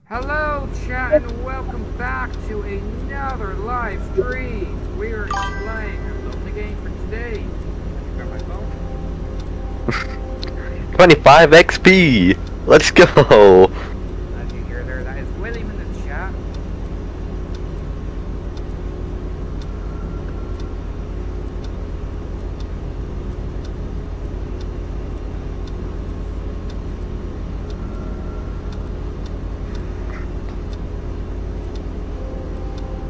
Hello chat and welcome back to another live stream. We are playing a lovely game for today. Got my phone? 25 XP! Let's go! As you hear there, that is William in the chat.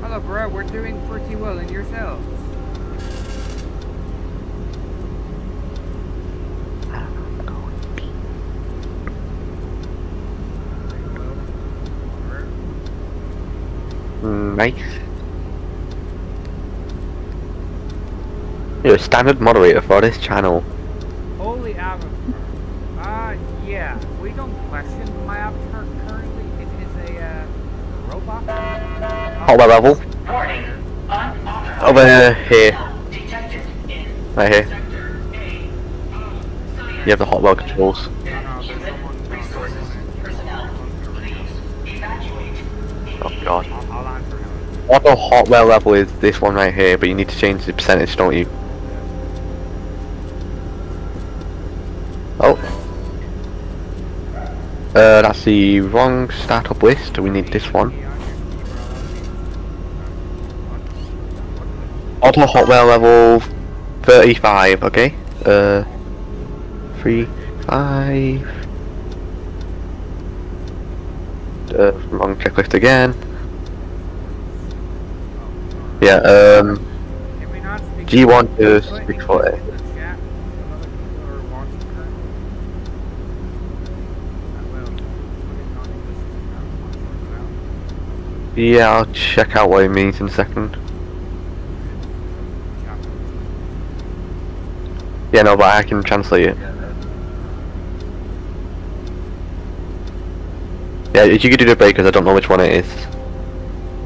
Hello bro, we're doing pretty well, and yourselves? Nice. You're a standard moderator for this channel. Holy avatar. Yeah, we don't question my avatar currently. It is a robot. Hotwire level. Over here. Right here. You have the hotwire controls. Oh god. Auto hotwire level is this one right here, but you need to change the percentage, don't you? Oh. That's the wrong startup list. We need this one. Auto hotwire level 35, okay? 3, 5. Wrong checklist again. Yeah, G1 to 640. Yeah, I'll check out what it means in a second. Yeah, no, but I can translate it. Yeah, if you could do the breakers, I don't know which one it is.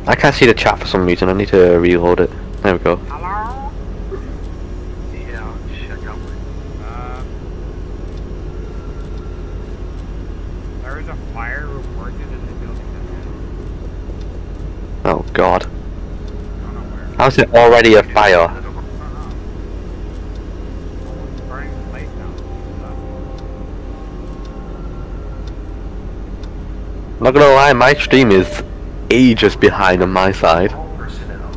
I can't see the chat for some reason, I need to reload it. There we go. Hello? Yeah, I'll check out. There is a fire reported in the building. Oh god. I don't know where. How's it already a fire? Someone's burning the place down. Not gonna lie, my stream is ages behind on my side. Personnel.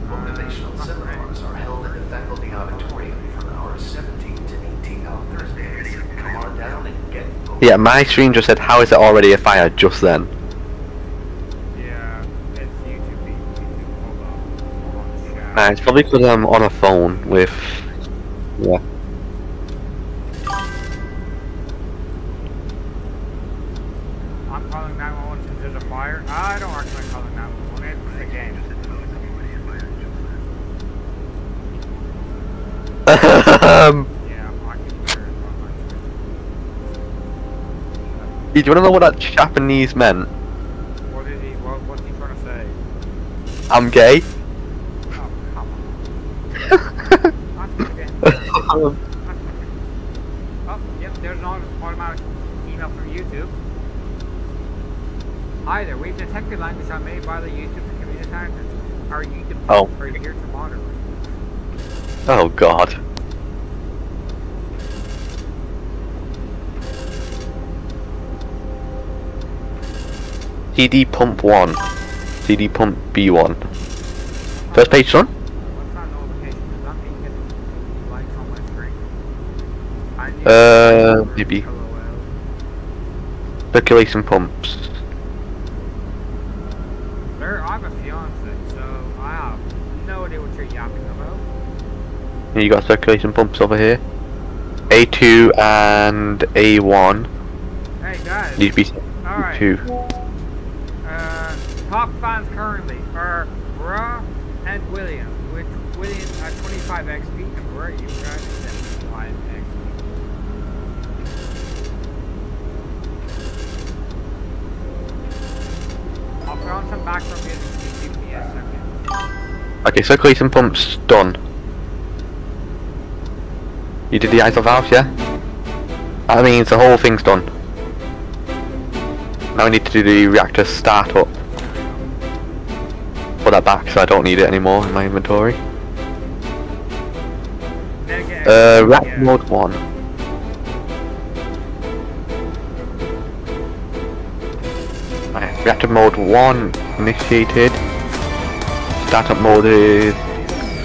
Motivational seminars are held in the faculty auditorium from hours 17 to 18 on Thursdays. Come on down and get voted. Yeah, my stream just said, how is it already a fire just then? Yeah, it's YouTube. Hold on, chat. Nah, it's probably because I'm on a phone with... Yeah. I'm calling 911 since there's a fire. I don't recommend calling 911. It's a game. Yeah, I can hear it. Do you wanna know what that Japanese meant? What's he trying to say? I'm gay? Oh, come on. Not again. Oh, yep, there's an automatic email from YouTube. Hi there, we've detected language on made by the YouTube community standards. Our YouTube Oh. are here to monitor. Oh god. CD pump 1. CD pump B1. First page done? What's that notification? Does that mean getting likes on my screen? I need Maybe. LOL. Circulation pumps. Sir, I'm a fiance, so I have no idea what you're yapping about. You got circulation pumps over here. A2 and A1. Hey guys, Need to be alright. 2. Top fans currently are Bra and William, with William at 25 XP and Bra, you guys at 75 XP. I'll put on some background music, just give me a second. Okay, circulation pumps done. You did the ISO valves, yeah? That means the whole thing's done. Now we need to to do the reactor startup. Put that back so I don't need it anymore in my inventory. Reactor mode 1. Right, reactor mode 1 initiated. Startup mode is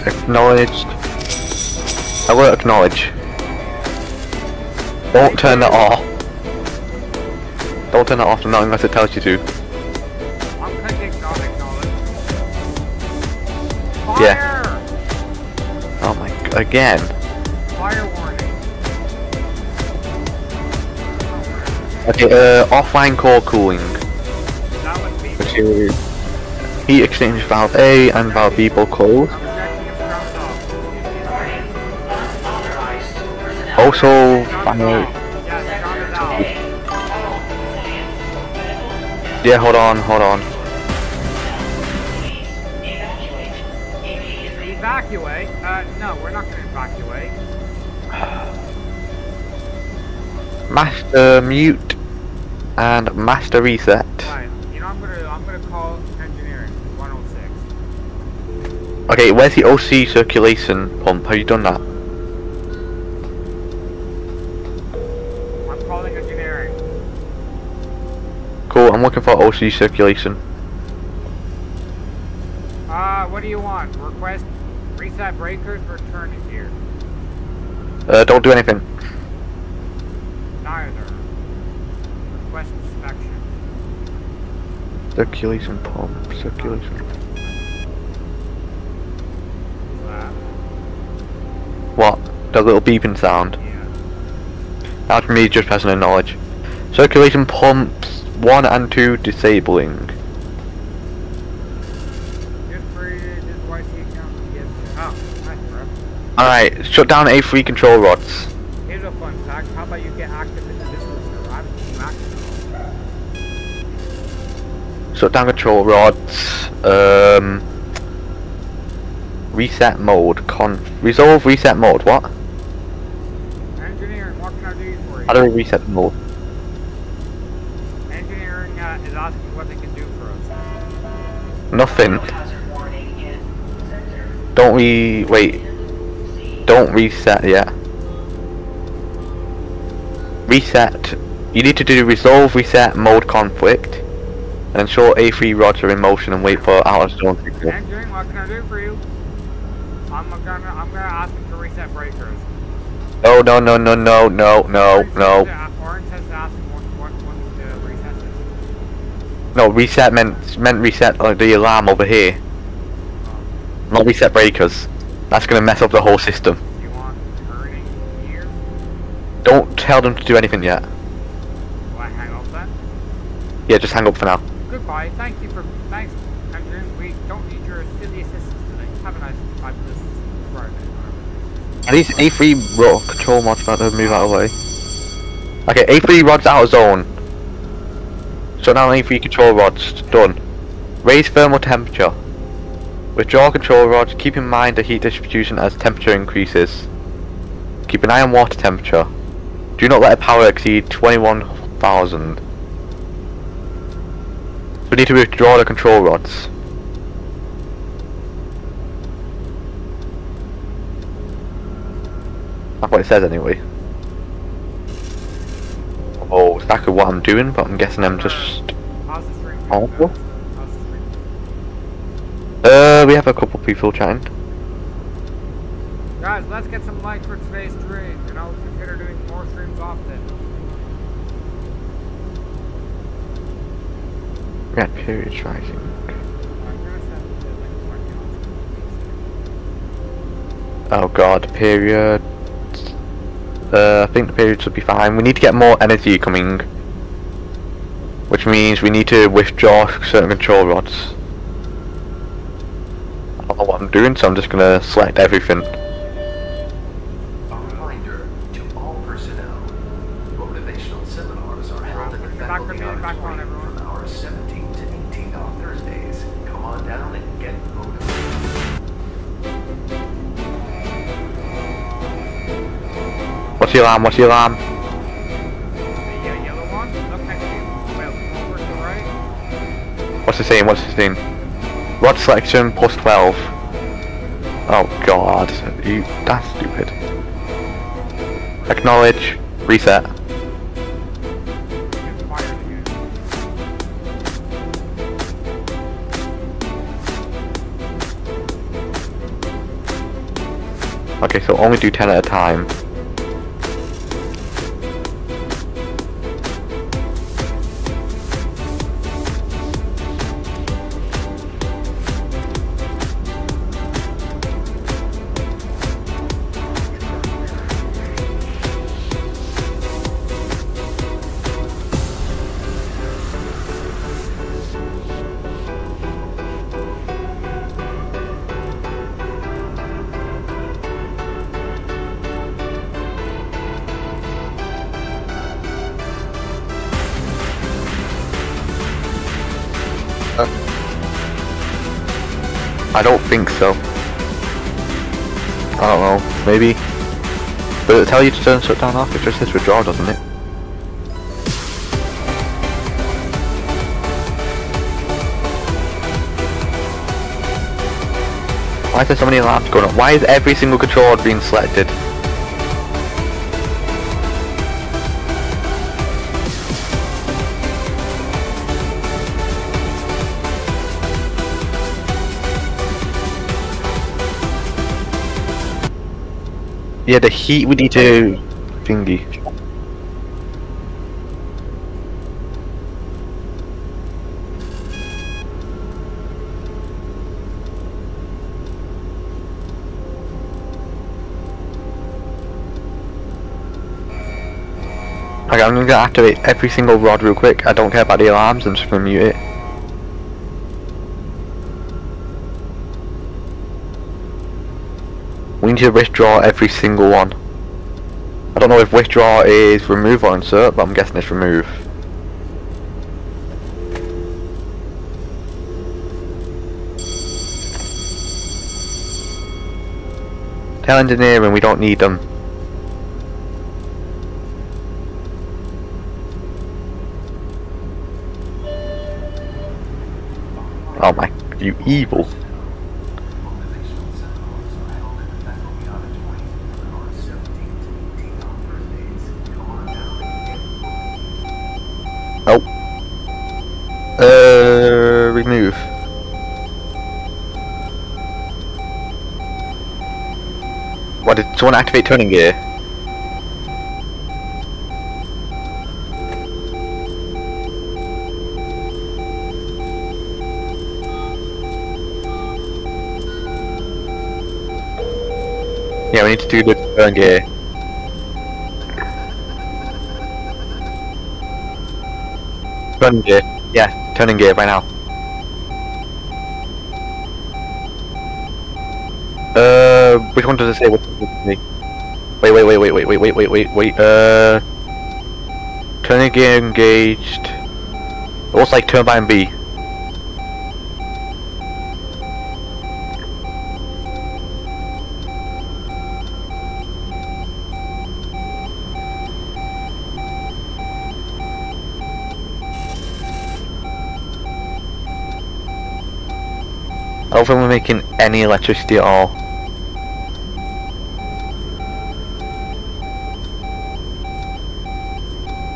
acknowledged. I will acknowledge. Don't turn that off. Don't turn that off not unless it tells you to. I'm clicking not acknowledge. Fire! Yeah. Oh my god, again. Fire warning. Okay, offline core cooling. That would be. Which is heat exchange valve A and valve B both closed. I'm rejecting him from off. Also, final. Yeah, hold on. Evacuate? No, we're not gonna evacuate. Master mute and master reset. Right. You know, I'm gonna call engineering 106. Okay, where's the OC circulation pump? Have you done that? I'm calling engineering. Cool, I'm looking for OC circulation. What do you want? Request reset breakers, return it here. Don't do anything. Neither. Request inspection. Circulation pump, circulation. What? The little beeping sound? Yeah. That's me just pressing acknowledge. Circulation pumps 1 and 2 disabling. Just created this YC account. Yes. Oh, nice, bro. Alright, shut down A3 control rods. Here's a fun fact. How about you get active into this server? I haven't seen active. Shut down control rods. Reset mode. Resolve reset mode. What? Engineering, what can I do for you? How do we reset the mode? Engineering is asking what they can do for us. Nothing. Don't reset yet. Reset. You need to do resolve reset mode conflict and ensure A3 rods are in motion and wait for out of zone signal. Engineering, what can I do for you? I'm gonna ask them to reset breakers. No. Orange has asked what the reset is. No, reset meant reset the alarm over here. Not reset breakers. That's gonna mess up the whole system. You want turning here? Don't tell them to do anything yet. Do I hang up then? Yeah, just hang up for now. Goodbye. Thanks, engineering. We don't need your silly assistance today. Have a nice 5 minutes. Are these A3 rod control mods about to move out of the way? Okay, A3 rods out of zone. So now A3 control rods done. Raise thermal temperature. Withdraw control rods. Keep in mind the heat distribution as temperature increases. Keep an eye on water temperature. Do not let power exceed 21,000. We need to withdraw the control rods. That's what it says anyway. Oh, exactly what I'm doing, but I'm guessing I'm just... How's the stream? Oh. How's the stream? We have a couple people chatting. Guys, let's get some likes for today's stream. You know, consider doing more streams often. Red periods rising. I'm gonna send the link to my Oh god, period. I think the periods will be fine. We need to get more energy coming, which means we need to withdraw certain control rods. I don't know what I'm doing, so I'm just gonna select everything. A reminder to all personnel, motivational seminars are held in the faculty auditorium from hours 17 to 18 on Thursdays. Come on down and get motivated. What's the alarm? The yellow one? Look next to you. Well, over to the right. What's it saying? What's it saying? Rod selection plus 12. Oh god, that's stupid. Acknowledge, reset. Okay, so only do 10 at a time. I don't think so. I don't know, maybe. But it'll tell you to turn shutdown off, it just says withdraw, doesn't it? Why is there so many alarms going on? Why is every single controller being selected? Yeah, the heat we need to thingy. Okay, I'm gonna activate every single rod real quick. I don't care about the alarms, I'm just gonna mute it. We need to withdraw every single one. I don't know if withdraw is remove or insert, but I'm guessing it's remove. Tell engineering we don't need them. Oh my, you evil. Oh. Remove. What, did someone activate turning gear? Yeah, we need to do the turn gear. Turning gear. Yeah, turning gear right now. Which one does it say? Which one does it say? Wait. Turning gear engaged. It looks like turbine B. I don't think we're making any electricity at all.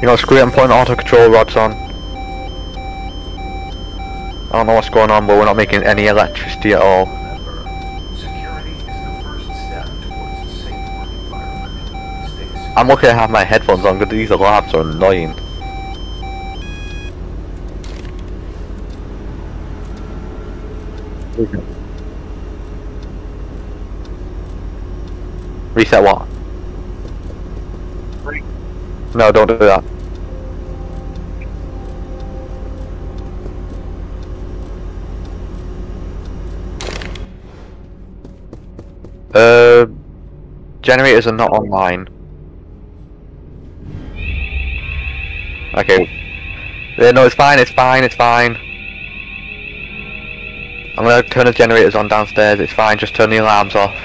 You know, screw it, I'm putting auto control rods on. I don't know what's going on, but we're not making any electricity at all. Security is the first step towards a safe work environment. Stay secure. I'm lucky I have my headphones on because these alarms are annoying. Reset what? No, don't do that. Generators are not online. Okay. No, it's fine, it's fine, it's fine. I'm gonna turn the generators on downstairs, it's fine, just turn the alarms off.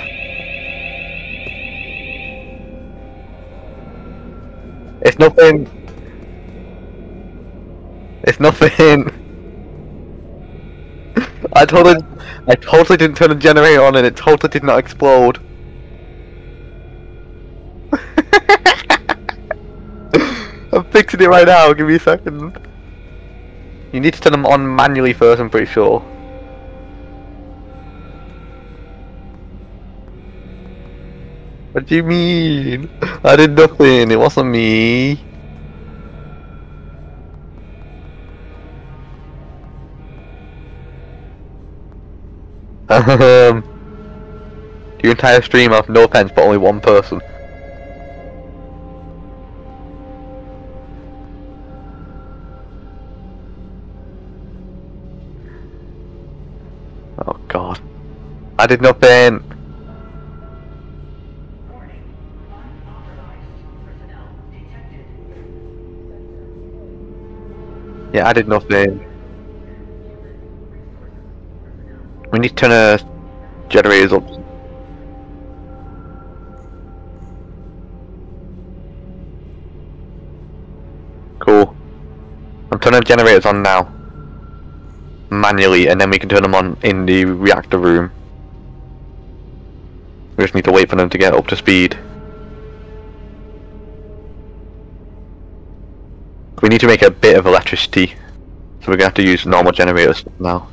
It's nothing. It's nothing. I totally didn't turn the generator on and it totally did not explode. I'm fixing it right now, give me a second. You need to turn them on manually first, I'm pretty sure. What do you mean? I did nothing, it wasn't me. Your entire stream of no offense, but only one person. Oh god. I did nothing! Yeah, I did nothing. We need to turn the generators up. Cool. I'm turning the generators on now. Manually, and then we can turn them on in the reactor room. We just need to wait for them to get up to speed. We need to make a bit of electricity, so we're gonna have to use normal generators now.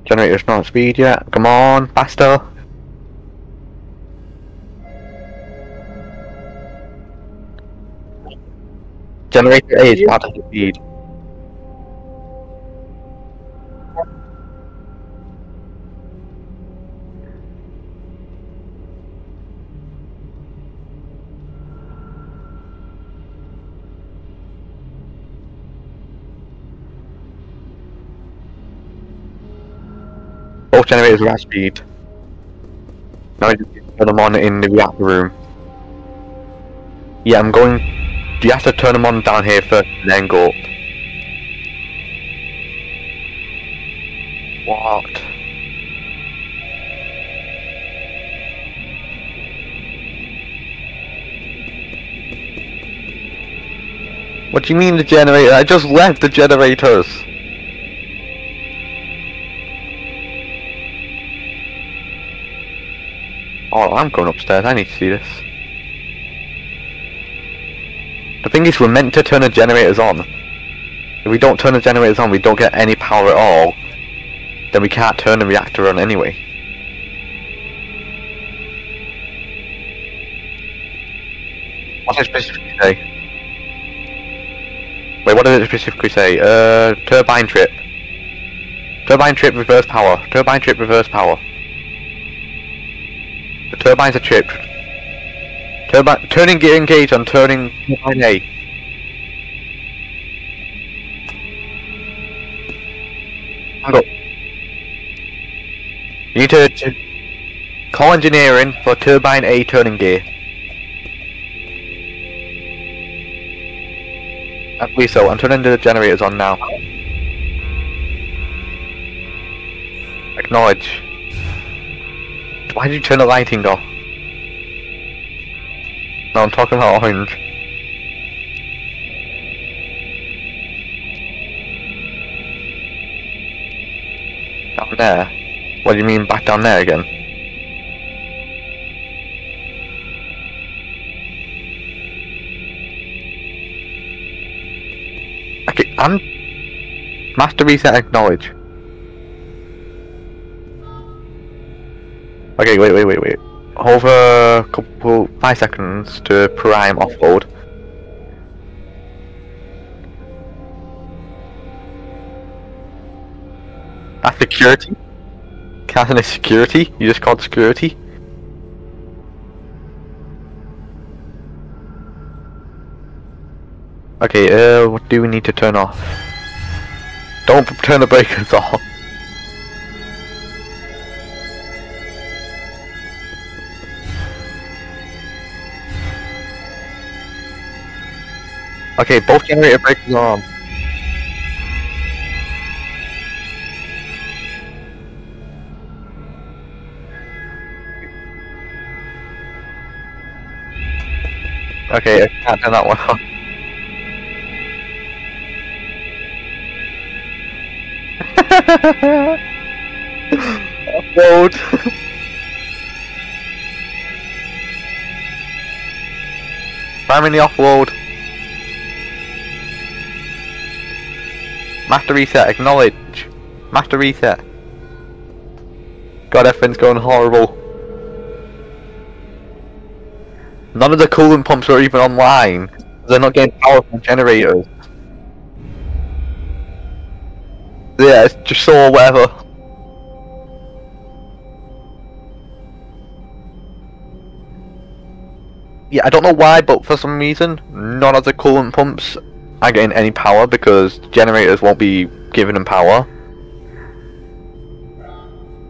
Generator's not at speed yet. Come on, faster! Generator A is not at speed. Both generators are at speed. Now I just need to turn them on in the reactor room. Yeah, I'm going. You have to turn them on down here first and then go up. What? What do you mean the generator? I just left the generators! Oh, I'm going upstairs, I need to see this. The thing is, we're meant to turn the generators on. If we don't turn the generators on, we don't get any power at all. Then we can't turn the reactor on anyway. What does it specifically say? Wait, what does it specifically say? Turbine trip. Turbine trip, reverse power. Turbine trip, reverse power. The turbines are tripped. Turning gear engaged on turning turbine A. Hang up. You need to call engineering for turbine A turning gear. I believe so. I'm turning the generators on now. Acknowledge. Why did you turn the lighting off? No, I'm talking about orange. Down there? What do you mean back down there again? Okay, I'm... Master reset acknowledge. Okay, wait. Hold for a couple 5 seconds to prime offload. That's security? Casting a security? You just called security? Okay, what do we need to turn off? Don't turn the breakers off. Okay, both generator breakers are on. Okay, I can't turn that one on. Offload. I'm in the offload. Master reset, acknowledge. Master reset. God, everything's going horrible. None of the coolant pumps are even online. They're not getting power from generators. Yeah, it's just so whatever. Yeah, I don't know why, but for some reason, none of the coolant pumps are getting any power because generators won't be giving them power.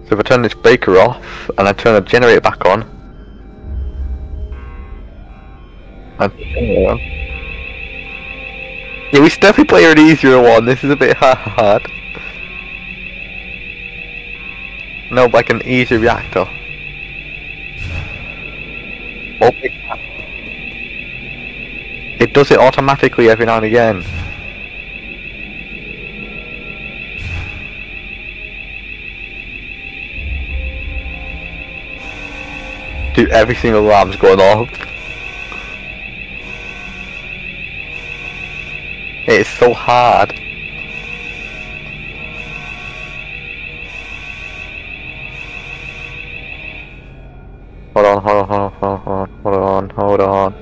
So if I turn this breaker off and I turn the generator back on, and yeah, we should definitely play an easier one. This is a bit hard. No, like an easy reactor. It does it automatically every now and again. Dude, every single alarm's going off. It's so hard. Hold on.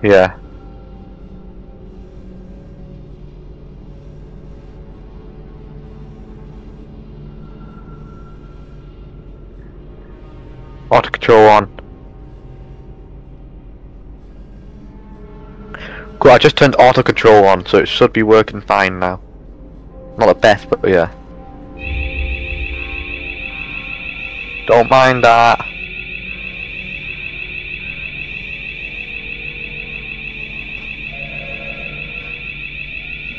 Yeah. Auto control on. Cool, I just turned auto control on, so it should be working fine now. Not the best, but yeah. Don't mind that.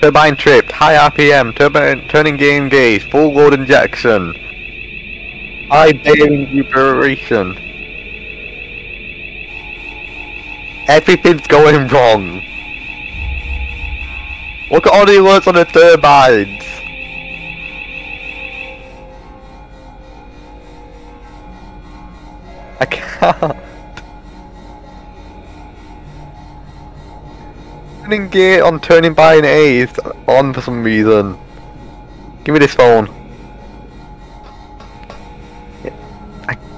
Turbine tripped, high RPM, turbine turning game gauge, full load injection. High bearing recuperation. Everything's going wrong. Look at all the alerts on the turbines. I can't. Turning gear on turning by an A is on for some reason. Give me this phone.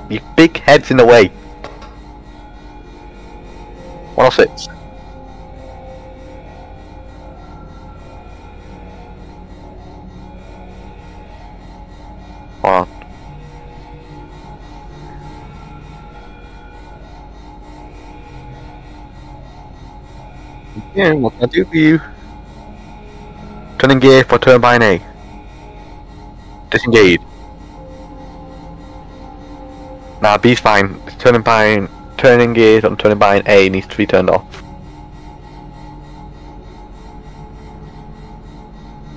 Your big head's in the way. 106. Hold on. Yeah, what can I do for you? Turning gear for turbine A. Disengage. Nah, B's fine. Turning gears on turbine A needs to be turned off.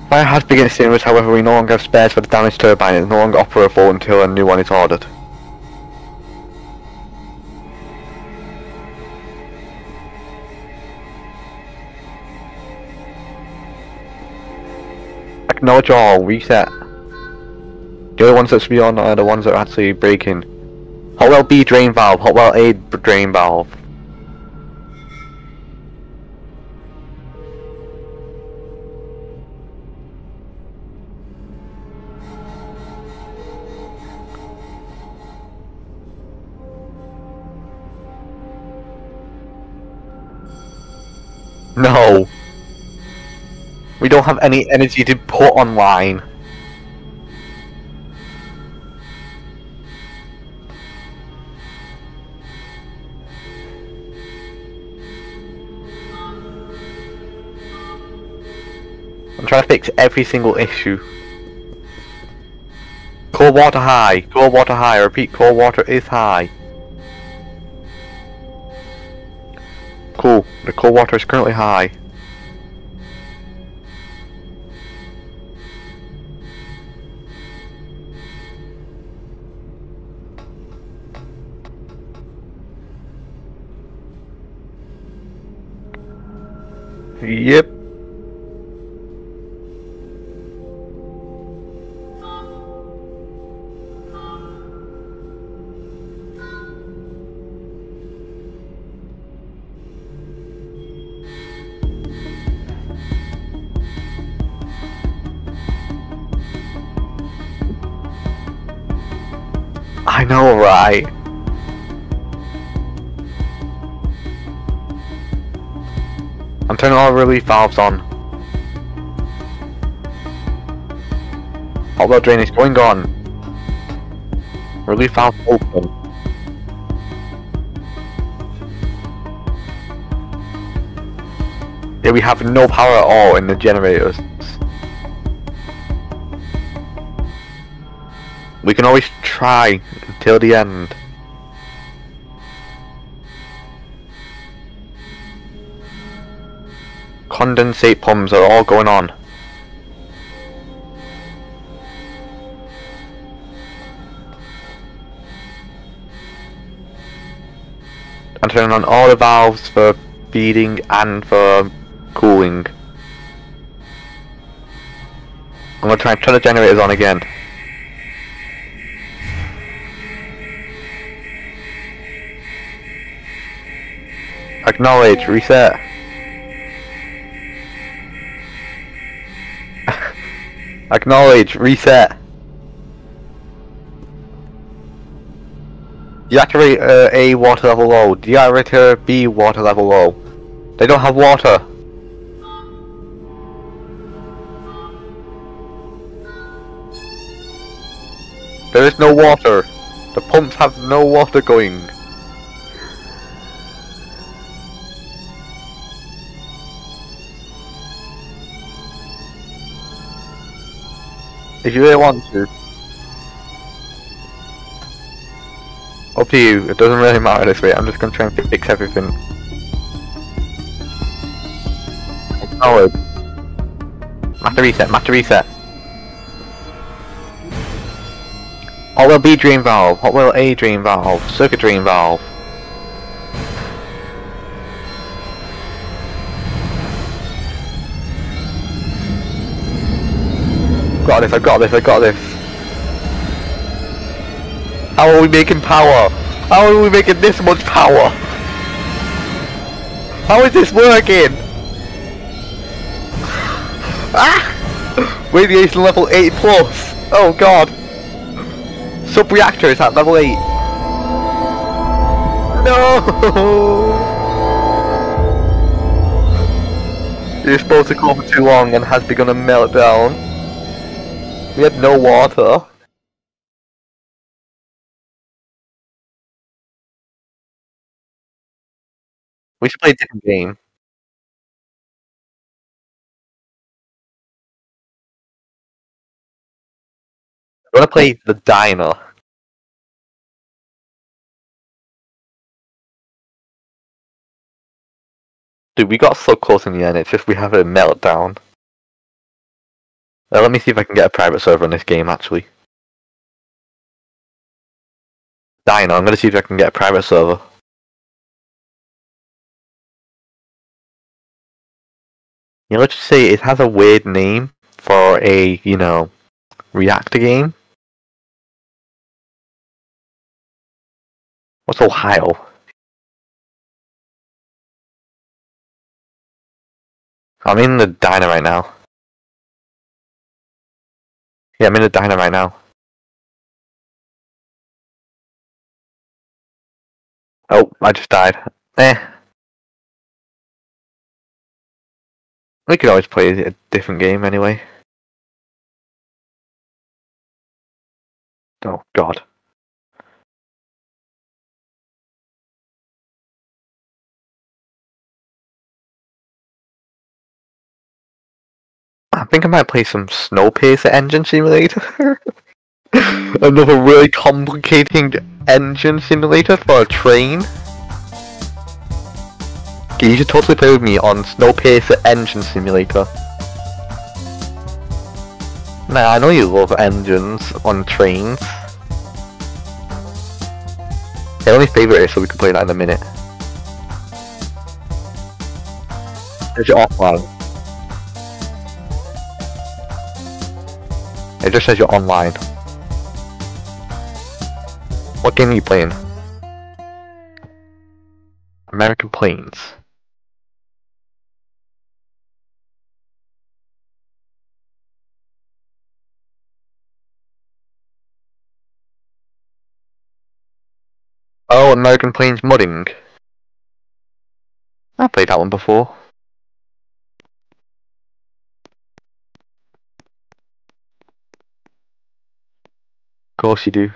Fire has begun extinguished, however we no longer have spares for the damaged turbine. It is no longer operable until a new one is ordered. Acknowledge all, reset. The only ones that should be on are the ones that are actually breaking. Hot well B drain valve, hot well A drain valve. No. We don't have any energy to put online. I'm trying to fix every single issue. Core water high. Core water high. I repeat, core water is high. Cool. The core water is currently high. Yep. I know, right? I'm turning all the relief valves on. Hot water drain is going on. Relief valve open. Yeah, we have no power at all in the generators. We can always try until the end. Condensate pumps are all going on. I'm turning on all the valves for feeding and for cooling. I'm gonna try and turn the generators on again. Acknowledge, reset. Acknowledge, reset. Deactivate A water level low. Deactivate B water level low. They don't have water. There is no water. The pumps have no water going. If you really want to. Up to you, it doesn't really matter this way, I'm just gonna try and fix everything. Acknowledge. Master reset, master reset. Hot well B drain valve, hot well A drain valve, circuit drain valve. Got this, I got this, I got this. How are we making power? How are we making this much power? How is this working? Ah! Radiation level 8 plus. Oh god. Sub-reactor is at level 8. No! You're supposed to go for too long and has begun a meltdown. We had no water. We should play a different game. I wanna play the diner. Dude, we got so close in the end, it's just we have a meltdown. Let me see if I can get a private server on this game, actually. Dino, I'm gonna see if I can get a private server. You know, let's just say it has a weird name for a, you know, reactor game. What's Ohio? I'm in the diner right now. Yeah, I'm in the diner right now. Oh, I just died. We could always play a different game anyway. Oh god. I think I might play some Snowpiercer Engine Simulator. Another really complicated engine simulator for a train. Okay, you should totally play with me on Snowpiercer Engine Simulator. Nah, I know you love engines on trains. Tell me favourite is so we can play that in a minute. says you're offline. It just says you're online. What game are you playing? American Planes. Oh, American Planes modding. I played that one before. Of course you do.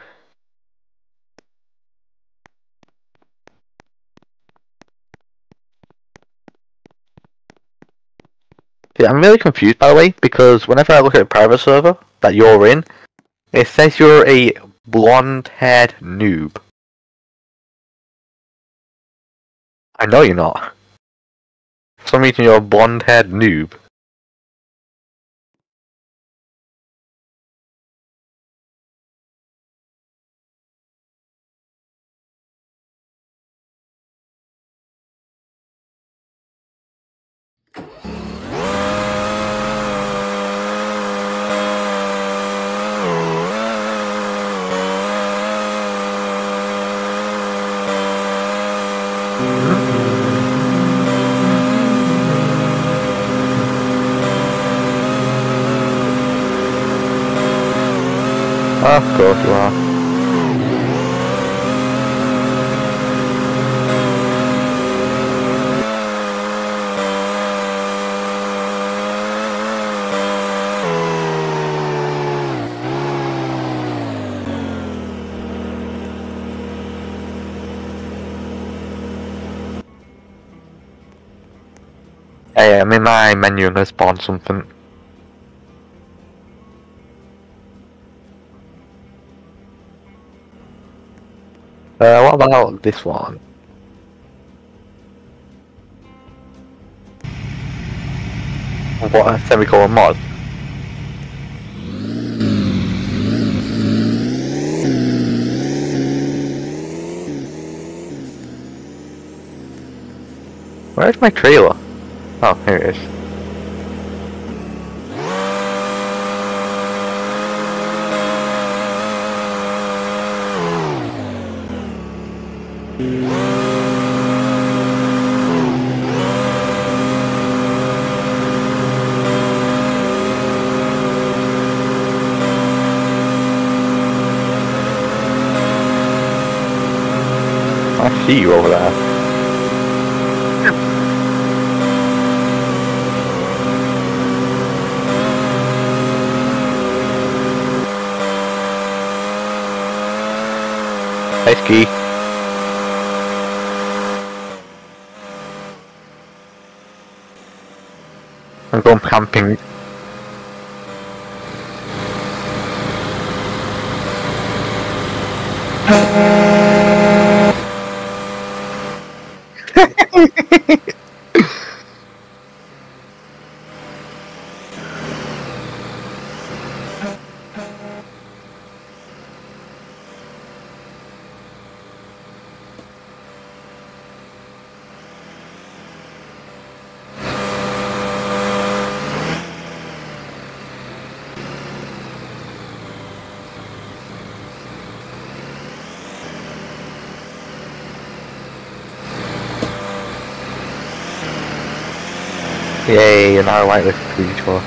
Yeah, I'm really confused by the way, because whenever I look at a private server that you're in, it says you're a blonde-haired noob. I know you're not. For some reason you're a blonde-haired noob. Of course you are. Hey, I'm in my menu and I spawned something. What about this one? What a semicolon mod? Where's my trailer? Oh, here it is. I see you over there. Hey, Ski. I'm going camping. Yay, and I like this creature.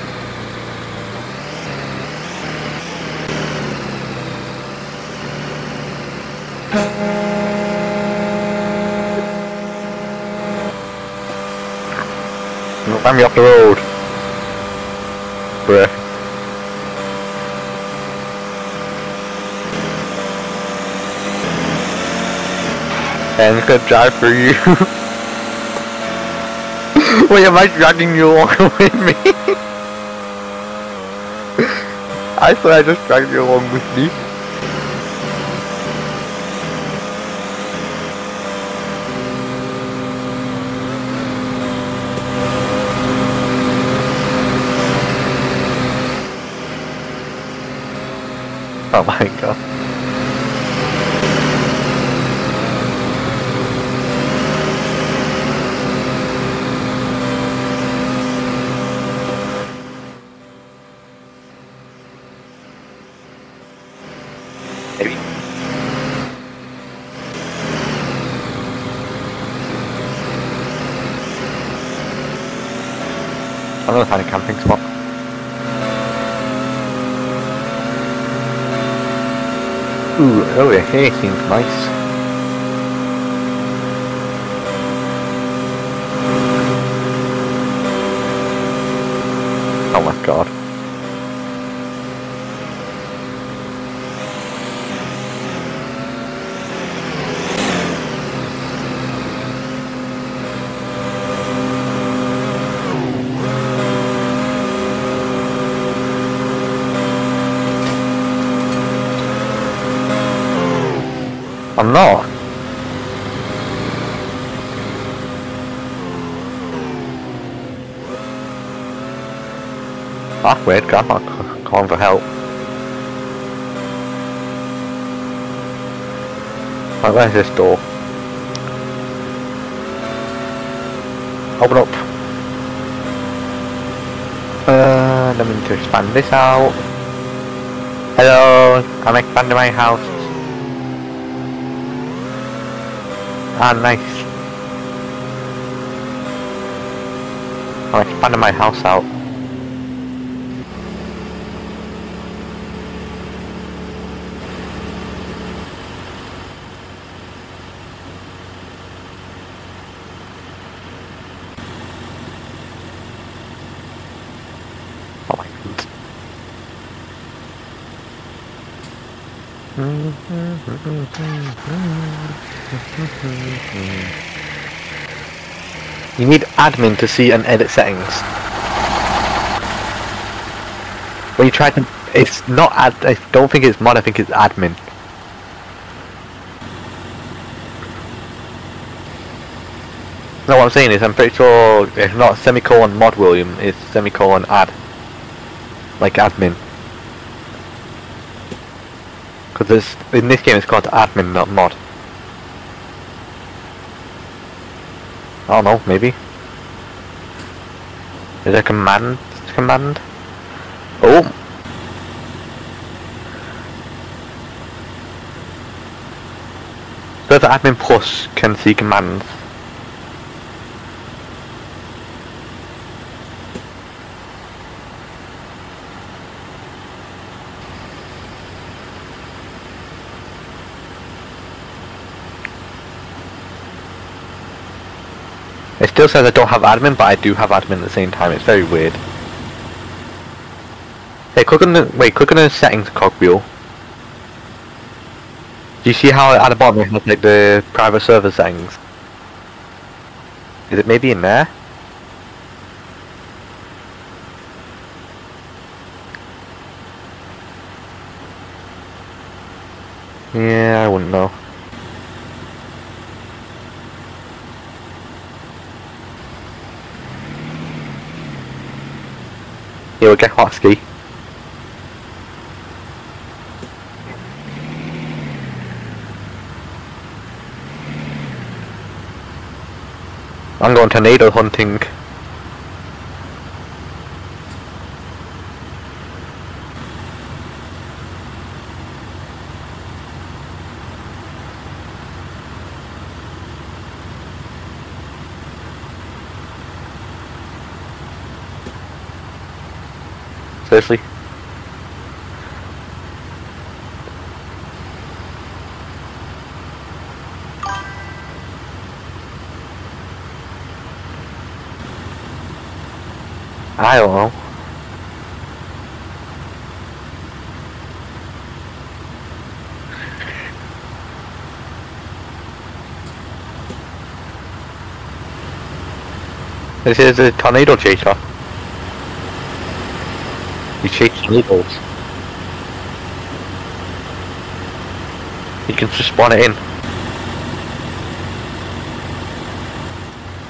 Ram me off the road. Bruh. And I'm gonna drive for you. Wait, am I dragging you along with me? I thought I just dragged you along with me. Oh my god. Maybe. I'm gonna find a camping spot. Ooh, over here seems nice. Oh my god. I'm not. Ah, weird, I'm calling for help. Right, where's this door? Open up. Let me to expand this out. Hello, I'm expanding my house. Ah, nice. I'm expanding my house out. Oh my god. You need admin to see and edit settings. When you try to, it's not ad. I don't think it's mod. I think it's admin. No, what I'm saying is, I'm pretty sure it's not semicolon mod William. It's semicolon add, like admin. Because in this game it's called admin, not mod. I don't know, maybe. Is there a command? Oh! So the admin plus can see commands. It still says I don't have admin, but I do have admin at the same time. It's very weird. Hey, click on the settings cogwheel. Do you see how at the bottom it has like the private server settings? Is it maybe in there? Yeah, I wouldn't know. Here we get hotkey. I'm going tornado hunting. Seriously? I don't know. This is a tornado chaser. You chase tornadoes. You can just spawn it in.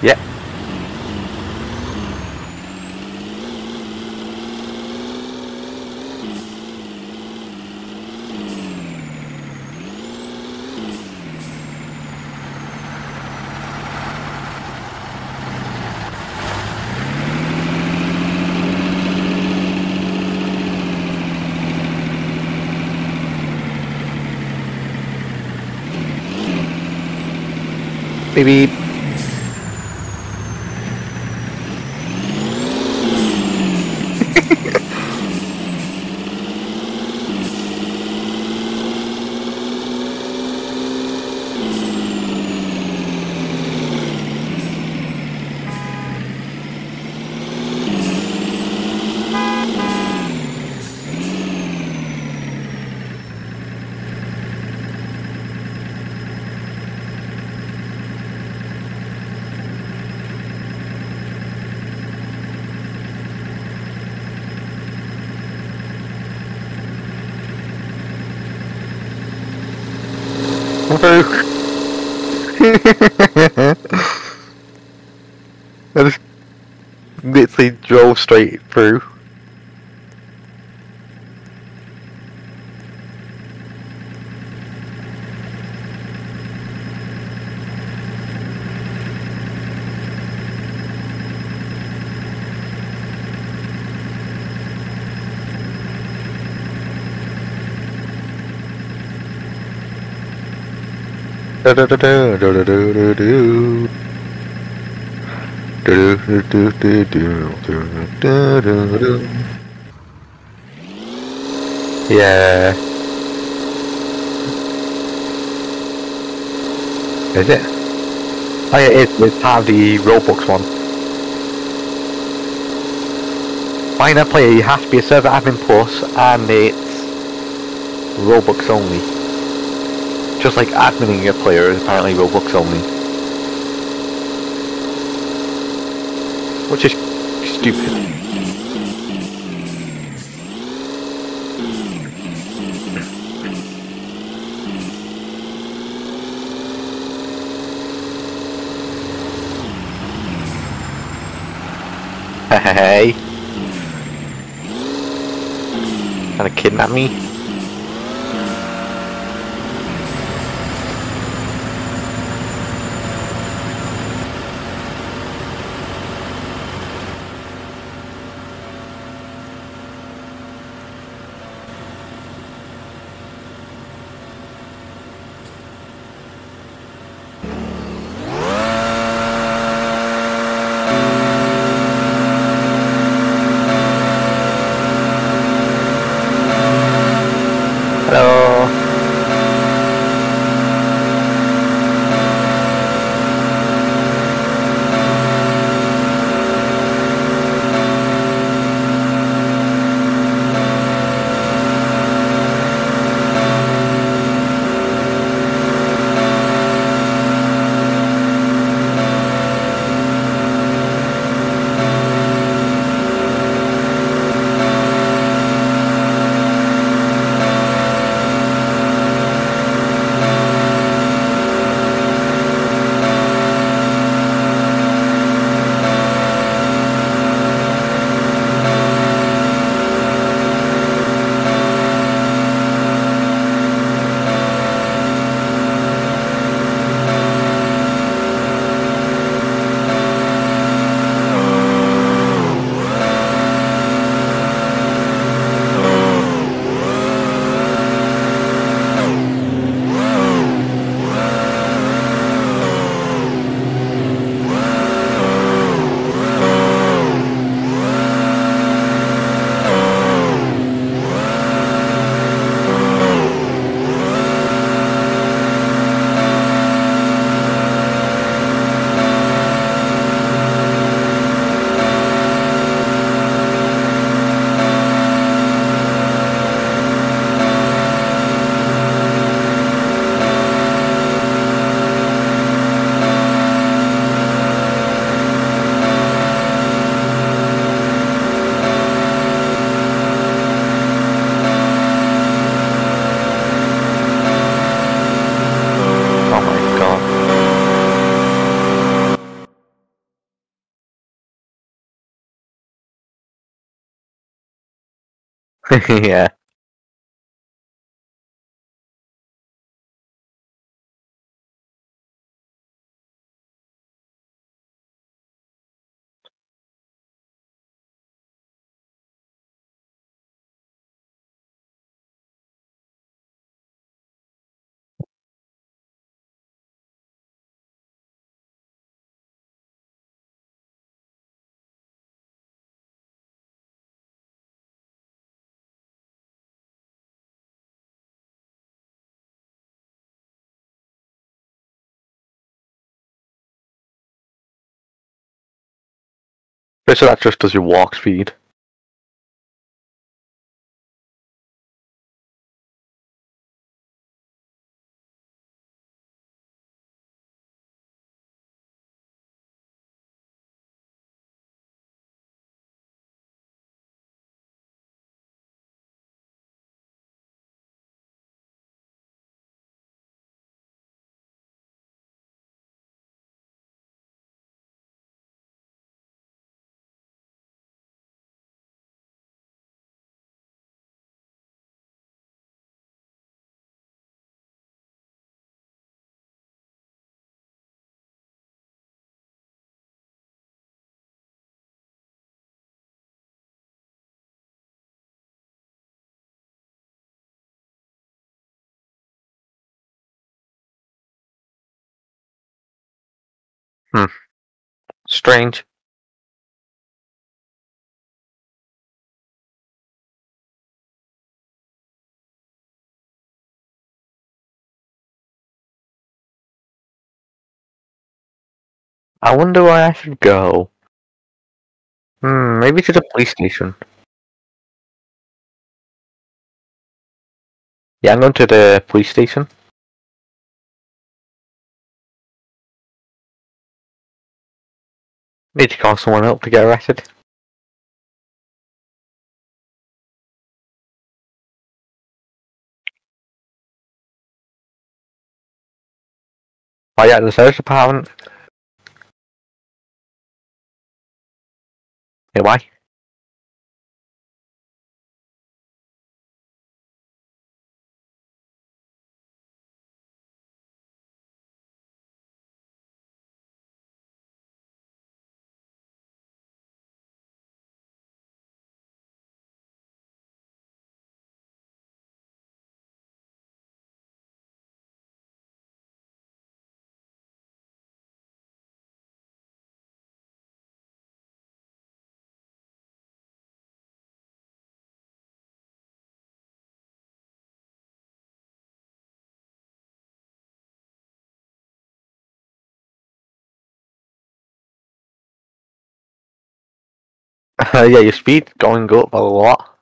Yep. Maybe. I just literally drove straight through. Do do do do do do do do. Do do do do do do do do. Yeah. Is it? Oh yeah, it's part of the Roblox one. Buying a player, you have to be a server admin plus, and it's Roblox only. Just like adminning a player is apparently Roblox only. Which is stupid. Hey. Trying to kidnap me? Hello. Yeah. So that just does your walk speed. Strange. I wonder where I should go. Maybe to the police station. Yeah, I'm going to the police station. Need to call someone up to get arrested. Oh yeah, the service department. Hey, why? Yeah, your speed going up a lot.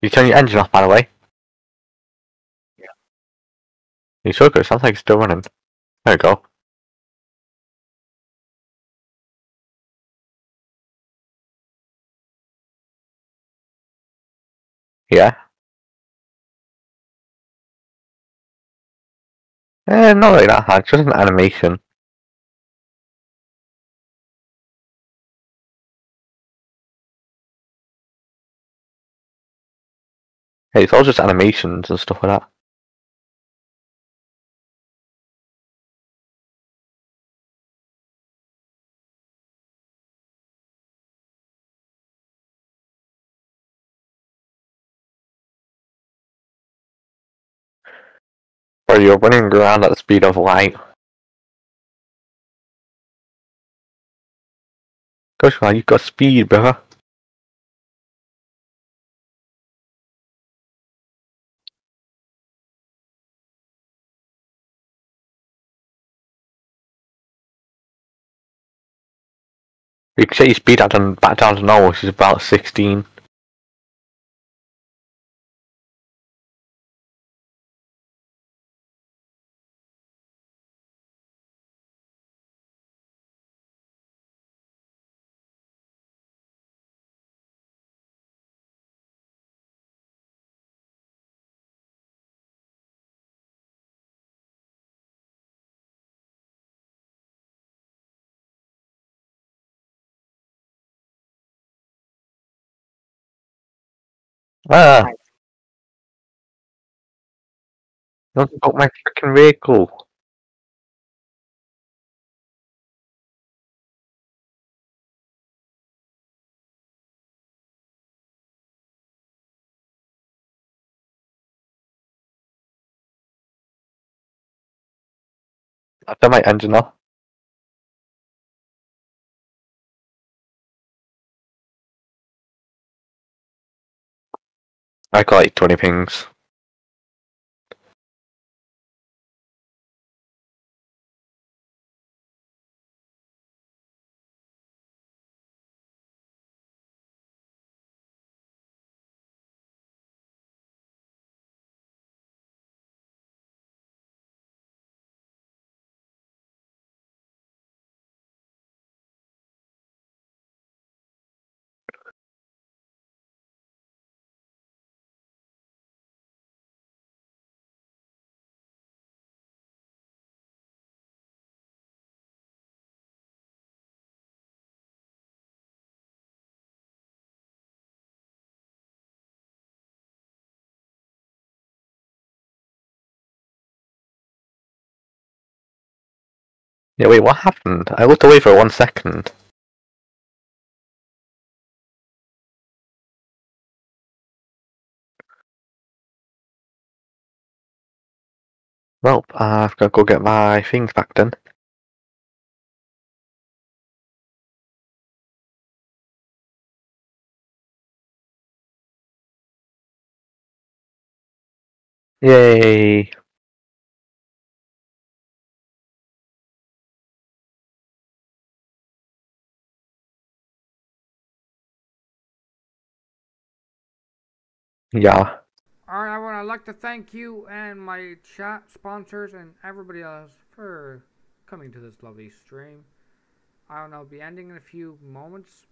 You turn your engine off, by the way. You so good. Sounds like it's still running. There we go. Yeah. Not really that hard. It's just an animation. Hey, it's all just animations and stuff like that. Or you're running around at the speed of light. Gosh, man, you've got speed, brother. You can set your speed out and back down to normal, which is about 16. Ah, don't got my freaking vehicle. I've done my engine off. I got like 20 pings. Yeah, wait, what happened? I looked away for 1 second. Well, I've got to go get my things back then. Yay! Yeah. Alright, everyone, I'd like to thank you and my chat sponsors and everybody else for coming to this lovely stream. I don't know, I'll be ending in a few moments.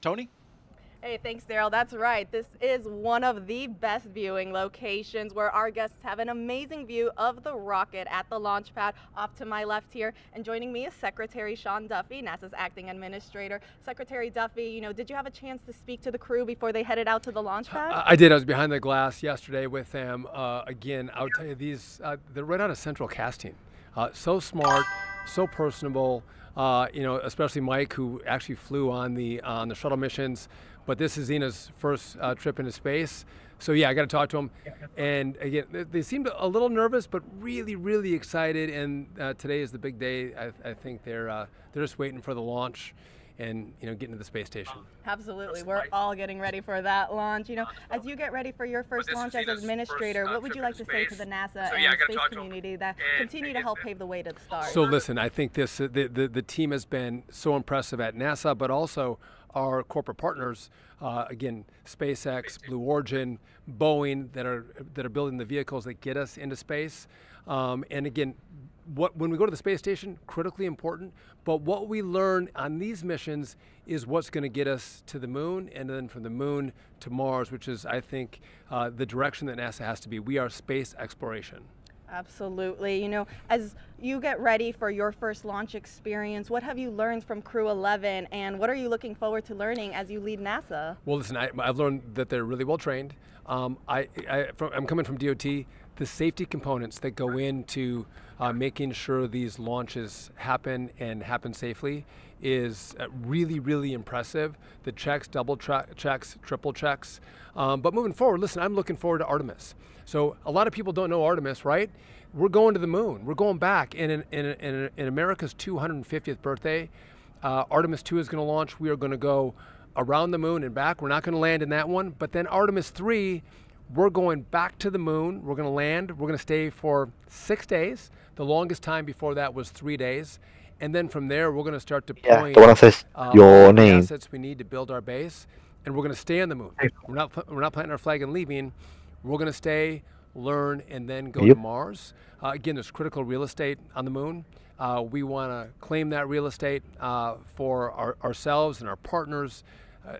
Tony? Hey, thanks, Daryl. That's right. This is one of the best viewing locations where our guests have an amazing view of the rocket at the launch pad off to my left here. And joining me is Secretary Sean Duffy, NASA's acting administrator. Secretary Duffy, you know, did you have a chance to speak to the crew before they headed out to the launch pad? I did. I was behind the glass yesterday with them. Again, I would tell you, they're right out of central casting. So smart, so personable. You know, especially Mike, who actually flew on the shuttle missions. But this is Zena's first trip into space. So yeah, I got to talk to them. And again, they seemed a little nervous, but really, really excited. And today is the big day. I think they're just waiting for the launch and, you know, getting to the space station. Absolutely. We're all getting ready for that launch. You know, as you get ready for your first launch as administrator, what would you like to say to the NASA and space community that continue to help pave the way to the stars? So listen, I think the team has been so impressive at NASA, but also our corporate partners, again, SpaceX, Blue Origin, Boeing, that are building the vehicles that get us into space. And again, when we go to the space station, critically important, but what we learn on these missions is what's going to get us to the moon, and then from the moon to Mars, which is, I think, the direction that NASA has to be. We are space exploration. Absolutely. You know, as you get ready for your first launch experience, what have you learned from Crew-11, and what are you looking forward to learning as you lead NASA? Well, listen, I've learned that they're really well trained. I'm coming from DOT. The safety components that go into making sure these launches happen and happen safely is really, really impressive. The checks, double checks, triple checks. But moving forward, listen, I'm looking forward to Artemis. So a lot of people don't know Artemis, right? We're going to the moon. We're going back. And in America's 250th birthday, Artemis 2 is going to launch. We are going to go around the moon and back. We're not going to land in that one. But then Artemis 3, we're going back to the moon. We're going to land. We're going to stay for 6 days. The longest time before that was 3 days. And then from there, we're going to start deploying the one that says your name. Assets we need to build our base. And we're going to stay on the moon. We're not planting our flag and leaving. We're going to stay, learn, and then go to Mars. Again, there's critical real estate on the moon. We want to claim that real estate for ourselves and our partners,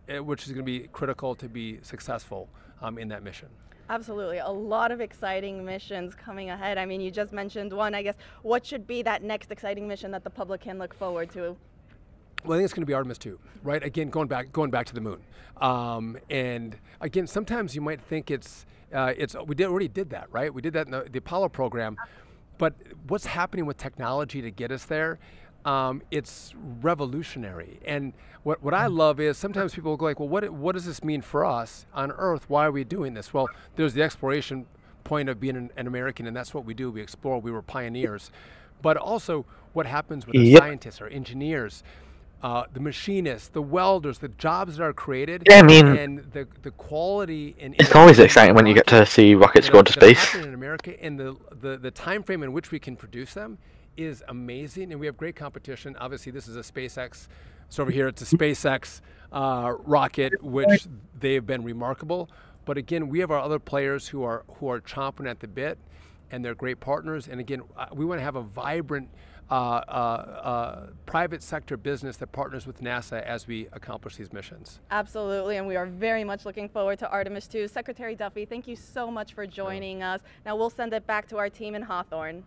which is going to be critical to be successful in that mission. Absolutely. A lot of exciting missions coming ahead. I mean, you just mentioned one. I guess what should be that next exciting mission that the public can look forward to? Well, I think it's going to be Artemis 2, right? Again, going back to the moon. And again, sometimes you might think we already did that, right? We did that in the Apollo program. But what's happening with technology to get us there? It's revolutionary. And what I love is sometimes people go like, well, what does this mean for us on Earth? Why are we doing this? Well, there's the exploration point of being an American, and that's what we do. We explore. We were pioneers. But also what happens with our scientists, our engineers, the machinists, the welders, the jobs that are created, yeah, I mean, and the quality. It's always exciting when you get to see rockets go into space. In America, and the time frame in which we can produce them is amazing, and we have great competition. Obviously, this is a SpaceX. So over here, it's a SpaceX rocket, which they have been remarkable. But again, we have our other players who are chomping at the bit, and they're great partners. And again, we want to have a vibrant private sector business that partners with NASA as we accomplish these missions. Absolutely, and we are very much looking forward to Artemis 2. Secretary Duffy, thank you so much for joining us. Now we'll send it back to our team in Hawthorne.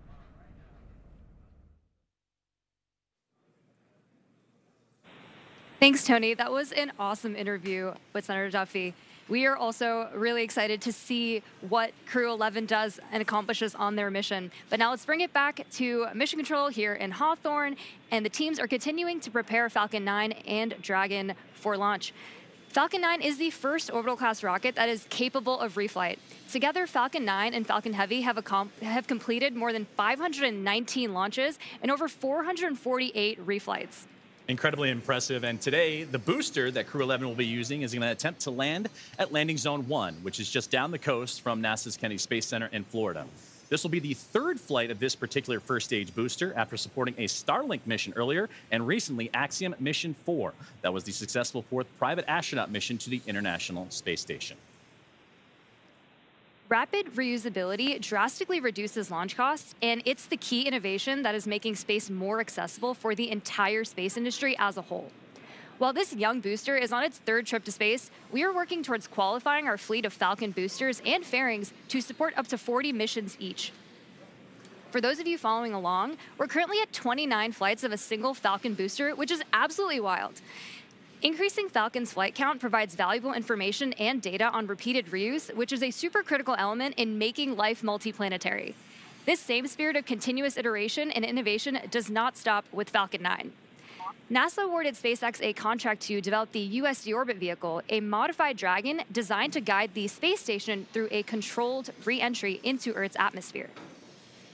Thanks, Tony. That was an awesome interview with Senator Duffy. We are also really excited to see what Crew-11 does and accomplishes on their mission. But now let's bring it back to Mission Control here in Hawthorne, and the teams are continuing to prepare Falcon 9 and Dragon for launch. Falcon 9 is the first orbital-class rocket that is capable of reflight. Together, Falcon 9 and Falcon Heavy have completed more than 519 launches and over 448 reflights. Incredibly impressive, and today the booster that Crew-11 will be using is going to attempt to land at Landing Zone 1, which is just down the coast from NASA's Kennedy Space Center in Florida. This will be the third flight of this particular first-stage booster after supporting a Starlink mission earlier and recently Axiom Mission 4. That was the successful fourth private astronaut mission to the International Space Station. Rapid reusability drastically reduces launch costs, and it's the key innovation that is making space more accessible for the entire space industry as a whole. While this young booster is on its third trip to space, we are working towards qualifying our fleet of Falcon boosters and fairings to support up to 40 missions each. For those of you following along, we're currently at 29 flights of a single Falcon booster, which is absolutely wild. Increasing Falcon's flight count provides valuable information and data on repeated reuse, which is a super critical element in making life multiplanetary. This same spirit of continuous iteration and innovation does not stop with Falcon 9. NASA awarded SpaceX a contract to develop the U.S. deorbit vehicle, a modified Dragon designed to guide the space station through a controlled re-entry into Earth's atmosphere.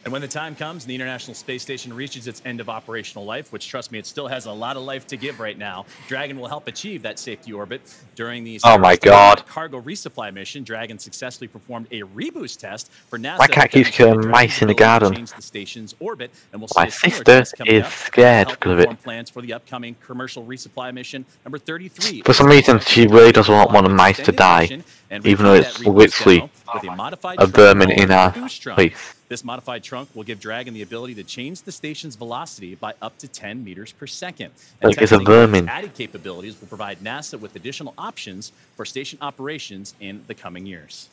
And when the time comes and the International Space Station reaches its end of operational life, which, trust me, it still has a lot of life to give right now, Dragon will help achieve that safety orbit. During the cargo resupply mission, Dragon successfully performed a reboost test for NASA. My cat keeps killing mice in the garden. Change the station's orbit, and we'll my sister is scared because of it. Plans for the upcoming commercial resupply mission number 33. For some reason, she really doesn't want the mice to die, even though it's literally a vermin in our place. This modified trunk will give Dragon the ability to change the station's velocity by up to 10 meters per second. And it's a vermin. Added capabilities will provide NASA with additional options for station operations in the coming years.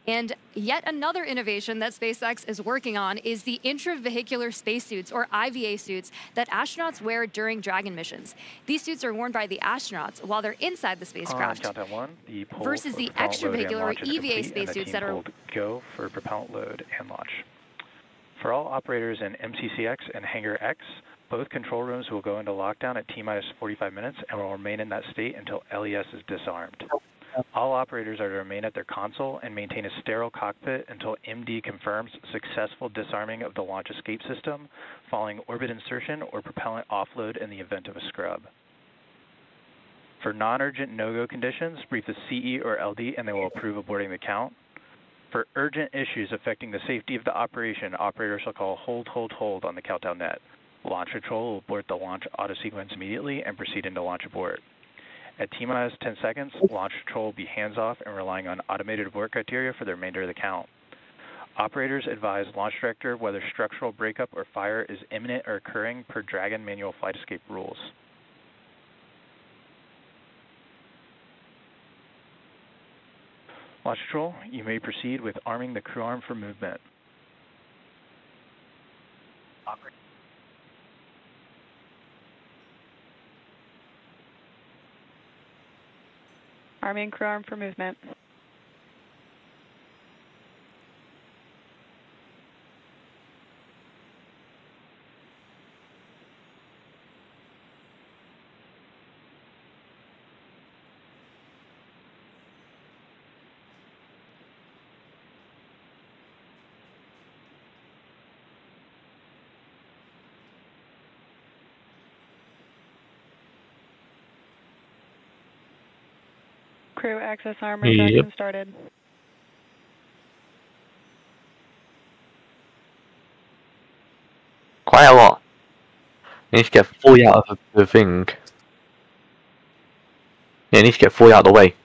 And yet another innovation that SpaceX is working on is the intravehicular spacesuits, or IVA suits, that astronauts wear during Dragon missions. These suits are worn by the astronauts while they're inside the spacecraft, versus the extravehicular, or EVA spacesuits that are go for propellant load and launch. For all operators in MCCX and Hangar X, both control rooms will go into lockdown at T-minus 45 minutes and will remain in that state until LES is disarmed. All operators are to remain at their console and maintain a sterile cockpit until MD confirms successful disarming of the launch escape system following orbit insertion or propellant offload in the event of a scrub. For non-urgent no-go conditions, brief the CE or LD and they will approve aborting the count. For urgent issues affecting the safety of the operation, operators shall call hold on the countdown net. Launch control will abort the launch auto sequence immediately and proceed into launch abort. At T-minus 10 seconds, launch control will be hands-off and relying on automated abort criteria for the remainder of the count. Operators advise launch director whether structural breakup or fire is imminent or occurring per Dragon manual flight escape rules. Launch control, you may proceed with arming the crew arm for movement. Arming crew arm for movement. Crew access arm retraction started. Quite a lot. You need to get fully out of the thing. Yeah, you need to get fully out of the way.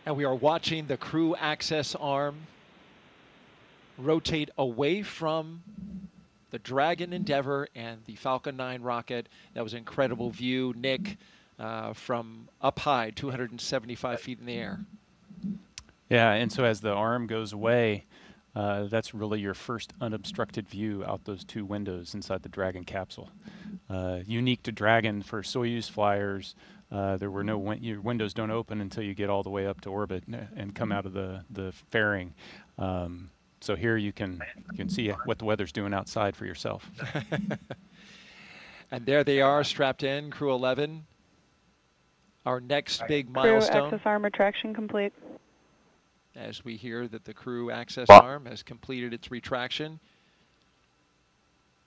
And we are watching the crew access arm rotate away from the Dragon Endeavour and the Falcon 9 rocket. That was an incredible view, Nick, from up high, 275 feet in the air. Yeah, and so as the arm goes away, that's really your first unobstructed view out those two windows inside the Dragon capsule. Unique to Dragon for Soyuz flyers, there were no your windows don't open until you get all the way up to orbit and come out of the fairing. So here you can see what the weather's doing outside for yourself. And there they are, strapped in, Crew-11. Our next big milestone. Crew access arm retraction complete. As we hear that the crew access arm has completed its retraction.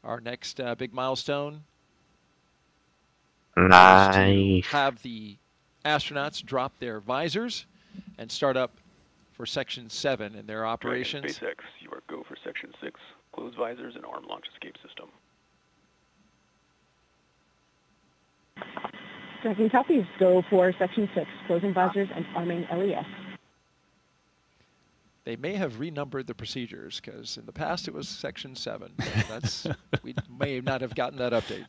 Our next big milestone. Nice. Have the astronauts drop their visors and start up for Section 7 in their operations. SpaceX, you are go for Section 6. Close visors and arm launch escape system. Dragon copies, go for Section 6. Closing visors and arming LES. They may have renumbered the procedures because in the past it was Section 7. That's we may not have gotten that update.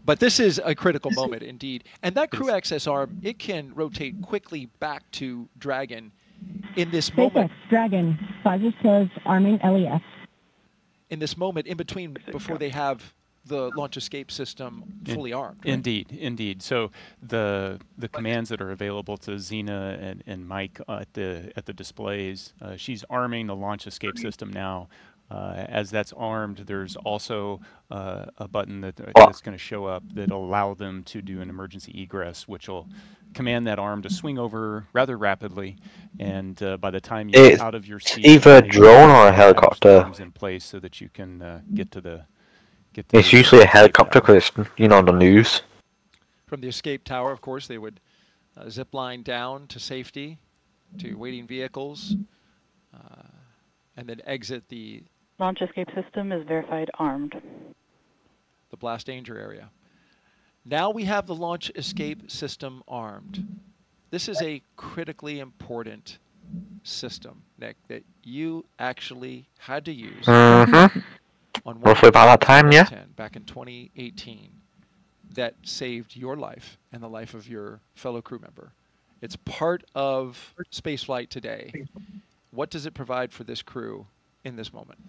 But this is a critical moment indeed. And that crew access arm, it can rotate quickly back to Dragon in this moment. SpaceX Dragon, visor closed, arming LES. In this moment, in between, before they have the launch escape system fully armed. Right? Indeed. So the commands that are available to Xena and Mike at the displays, she's arming the launch escape system now. As that's armed, there's also a button that's going to show up that'll allow them to do an emergency egress, which will command that arm to swing over rather rapidly. And by the time you get out of your seat, either a drone or a helicopter. In place so that you can get to the. It's usually a helicopter because it's, you know, on the news. From the escape tower, of course, they would zip line down to safety, to waiting vehicles, and then exit the Launch escape system is verified armed. The blast danger area. Now we have the launch escape system armed. This is a critically important system, Nick, that you actually had to use. Mm-hmm. Roughly about that time, yeah. Back in 2018, that saved your life and the life of your fellow crew member. It's part of spaceflight today. What does it provide for this crew in this moment?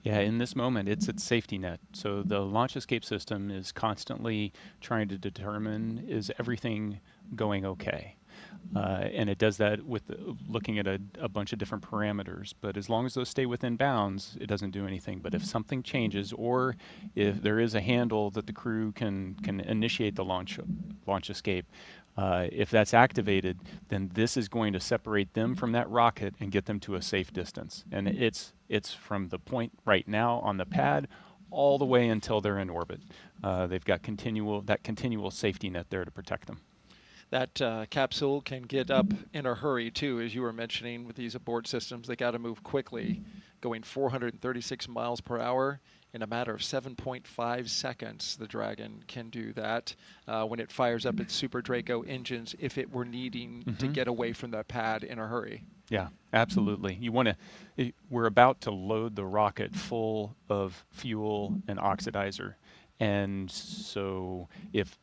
Yeah, in this moment, it's its safety net. So the launch escape system is constantly trying to determine, is everything going okay? And it does that with looking at a bunch of different parameters. But as long as those stay within bounds, it doesn't do anything. But if something changes, or if there is a handle that the crew can initiate the launch escape, if that's activated, then this is going to separate them from that rocket and get them to a safe distance. And it's from the point right now on the pad all the way until they're in orbit. They've got continual safety net there to protect them. That capsule can get up in a hurry, too, as you were mentioning with these abort systems. They got to move quickly, going 436 miles per hour in a matter of 7.5 seconds. The Dragon can do that when it fires up its Super Draco engines if it were needing to get away from the pad in a hurry. Yeah, absolutely. We're about to load the rocket full of fuel and oxidizer. And so if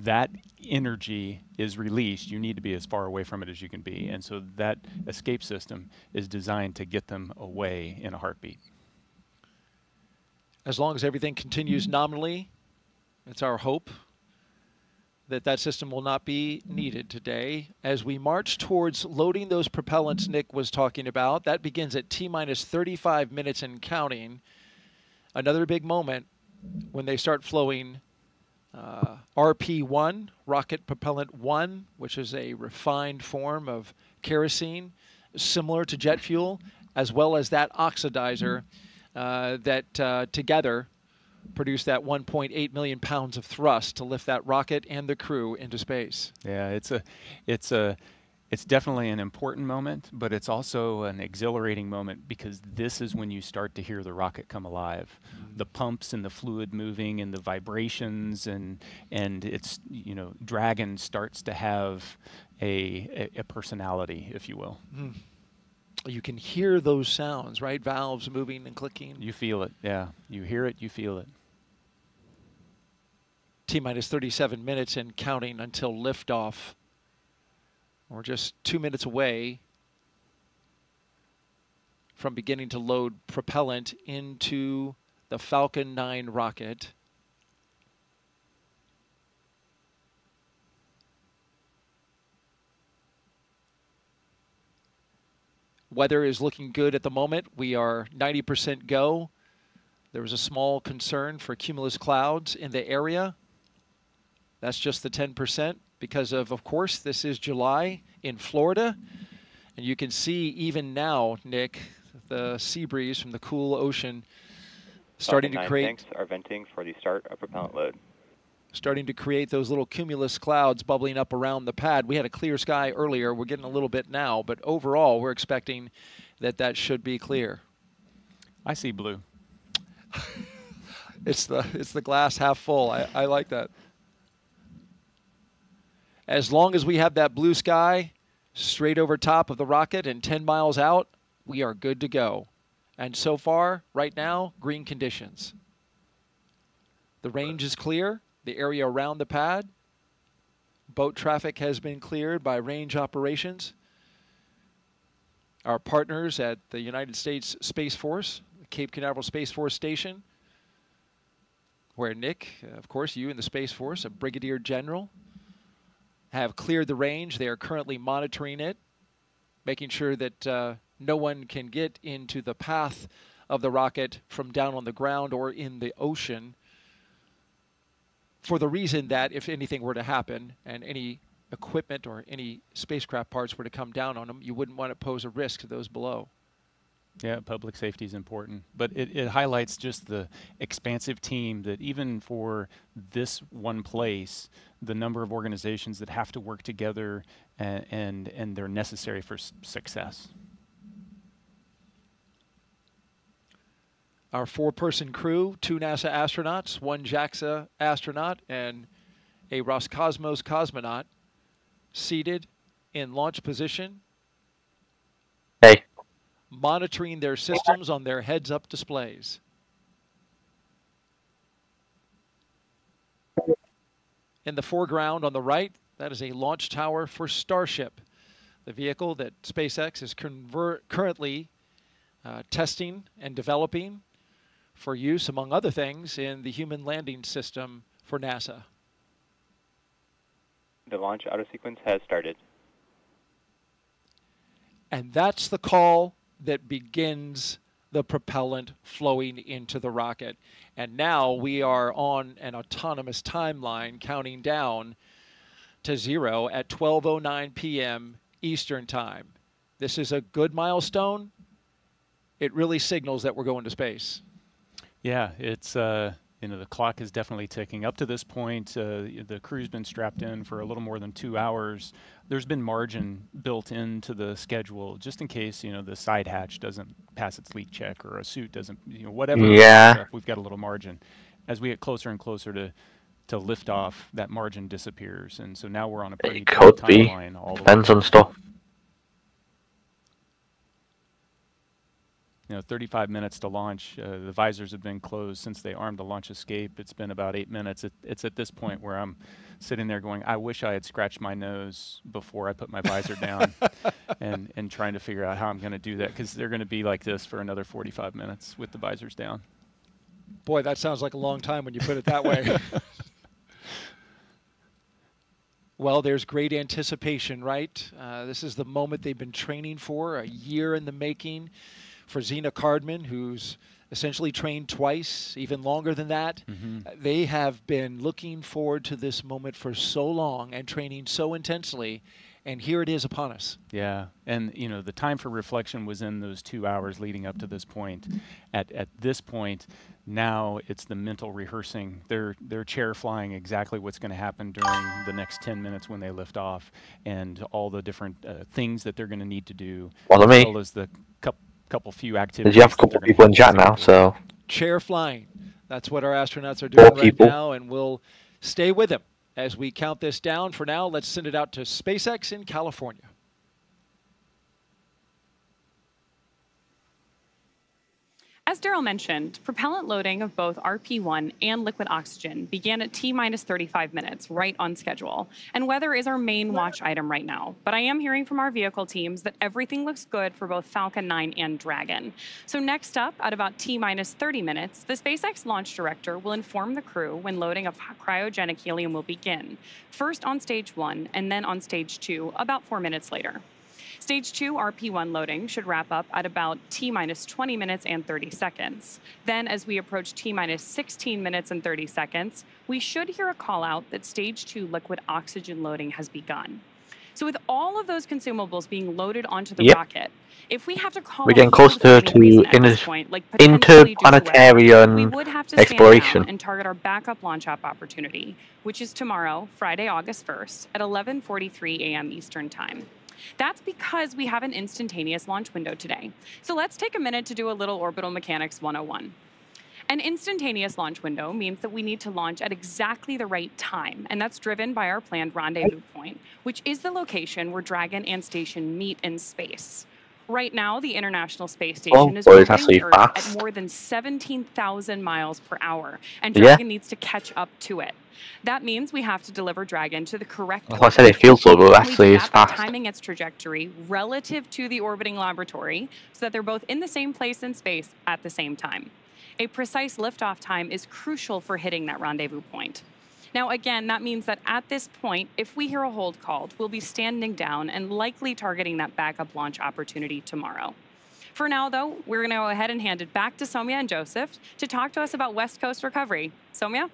that energy is released, you need to be as far away from it as you can be. And so that escape system is designed to get them away in a heartbeat. As long as everything continues nominally, it's our hope that that system will not be needed today. As we march towards loading those propellants Nick was talking about, that begins at T-minus 35 minutes and counting. Another big moment when they start flowing RP-1, Rocket Propellant 1, which is a refined form of kerosene, similar to jet fuel, as well as that oxidizer that together produce that 1.8 million pounds of thrust to lift that rocket and the crew into space. Yeah, it's definitely an important moment, but it's also an exhilarating moment because this is when you start to hear the rocket come alive. The pumps and the fluid moving and the vibrations and it's, Dragon starts to have a personality, if you will. You can hear those sounds, right? Valves moving and clicking. You feel it, yeah. You hear it, you feel it. T-minus 37 minutes and counting until liftoff. We're just 2 minutes away from beginning to load propellant into the Falcon 9 rocket. Weather is looking good at the moment. We are 90% go. There was a small concern for cumulus clouds in the area. That's just the 10%. Because of course, this is July in Florida. And you can see even now, Nick, the sea breeze from the cool ocean starting to create... tanks are venting for the start of propellant load. Starting to create those little cumulus clouds bubbling up around the pad. We had a clear sky earlier. We're getting a little bit now. But overall, we're expecting that should be clear. I see blue. It's the glass half full. I like that. As long as we have that blue sky straight over top of the rocket and 10 miles out, we are good to go. And so far, right now, green conditions. The range is clear, the area around the pad. Boat traffic has been cleared by range operations. Our partners at the United States Space Force, Cape Canaveral Space Force Station, where Nick, of course, you in the Space Force, a Brigadier General, have cleared the range. They are currently monitoring it, making sure that no one can get into the path of the rocket from down on the ground or in the ocean, for the reason that if anything were to happen and any equipment or any spacecraft parts were to come down on them, you wouldn't want to pose a risk to those below. Yeah, public safety is important, but it highlights just the expansive team that even for this one place, the number of organizations that have to work together and they're necessary for success. Our 4-person crew, 2 NASA astronauts, 1 JAXA astronaut, and a Roscosmos cosmonaut, seated in launch position. Hey. Monitoring their systems on their heads-up displays. In the foreground on the right, that is a launch tower for Starship, the vehicle that SpaceX is currently testing and developing for use, among other things, in the human landing system for NASA. The launch auto sequence has started. And that's the call that begins the propellant flowing into the rocket. And now we are on an autonomous timeline counting down to 0 at 12:09 p.m. Eastern Time. This is a good milestone. It really signals that we're going to space. Yeah, it's you know, the clock is definitely ticking. Up to this point, the crew's been strapped in for a little more than 2 hours. There's been margin built into the schedule just in case, you know, the side hatch doesn't pass its leak check or a suit doesn't, you know, whatever. Yeah. We've got a little margin. As we get closer and closer to liftoff, that margin disappears, and so now we're on a pretty tight timeline. All depends on stuff. You know, 35 minutes to launch. The visors have been closed since they armed the launch escape. It's been about 8 minutes. It's at this point where I'm sitting there going, I wish I had scratched my nose before I put my visor down, and trying to figure out how I'm going to do that, because they're going to be like this for another 45 minutes with the visors down. Boy, that sounds like a long time when you put it that way. Well, there's great anticipation, right? This is the moment they've been training for, a year in the making. For Zena Cardman, who's essentially trained twice, even longer than that. They have been looking forward to this moment for so long and training so intensely, and here it is upon us. Yeah, and you know, the time for reflection was in those 2 hours leading up to this point. At this point, now it's the mental rehearsing. They're chair flying exactly what's going to happen during the next 10 minutes when they lift off, and all the different things that they're going to need to do, as well as the couple few activities. You have a couple people in chat now, so. Chair flying. That's what our astronauts are doing right now, and we'll stay with them as we count this down. For now, let's send it out to SpaceX in California. As Daryl mentioned, propellant loading of both RP-1 and liquid oxygen began at T-minus 35 minutes, right on schedule. And weather is our main watch item right now. But I am hearing from our vehicle teams that everything looks good for both Falcon 9 and Dragon. So next up, at about T-minus 30 minutes, the SpaceX launch director will inform the crew when loading of cryogenic helium will begin, first on stage 1 and then on stage 2 about 4 minutes later. Stage 2 RP-1 loading should wrap up at about T-minus 20 minutes and 30 seconds. Then, as we approach T-minus 16 minutes and 30 seconds, we should hear a call out that Stage 2 liquid oxygen loading has begun. So with all of those consumables being loaded onto the rocket, if we have to call we're getting closer to interplanetarian we would have to exploration. stand down and target our backup launch opportunity, which is tomorrow, Friday, August 1st, at 11:43 a.m. Eastern Time. That's because we have an instantaneous launch window today. So let's take a minute to do a little orbital mechanics 101. An instantaneous launch window means that we need to launch at exactly the right time, and that's driven by our planned rendezvous point, which is the location where Dragon and Station meet in space. Right now, the International Space Oh, Station is boy, it's orbiting actually the Earth at fast. more than 17,000 miles per hour, and Yeah. Dragon needs to catch up to it. That means we have to deliver Dragon to the correct That's why I said it orbit. feels slow, but And we actually do it's that by fast. timing its trajectory relative to the orbiting laboratory so that they're both in the same place in space at the same time. A precise liftoff time is crucial for hitting that rendezvous point. Now, again, that means that at this point, if we hear a hold called, we'll be standing down and likely targeting that backup launch opportunity tomorrow. For now, though, we're going to go ahead and hand it back to Somya and Joseph to talk to us about West Coast recovery. Somya?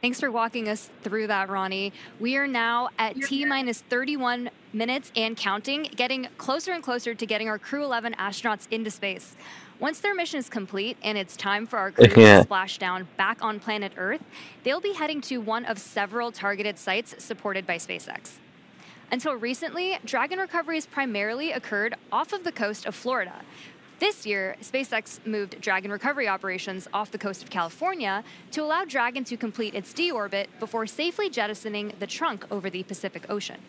Thanks for walking us through that, Ronnie. We are now at T-minus 31 minutes and counting, getting closer and closer to getting our Crew-11 astronauts into space. Once their mission is complete and it's time for our crew to splash down back on planet Earth, they'll be heading to one of several targeted sites supported by SpaceX. Until recently, Dragon recoveries primarily occurred off of the coast of Florida. This year, SpaceX moved Dragon recovery operations off the coast of California to allow Dragon to complete its deorbit before safely jettisoning the trunk over the Pacific Ocean.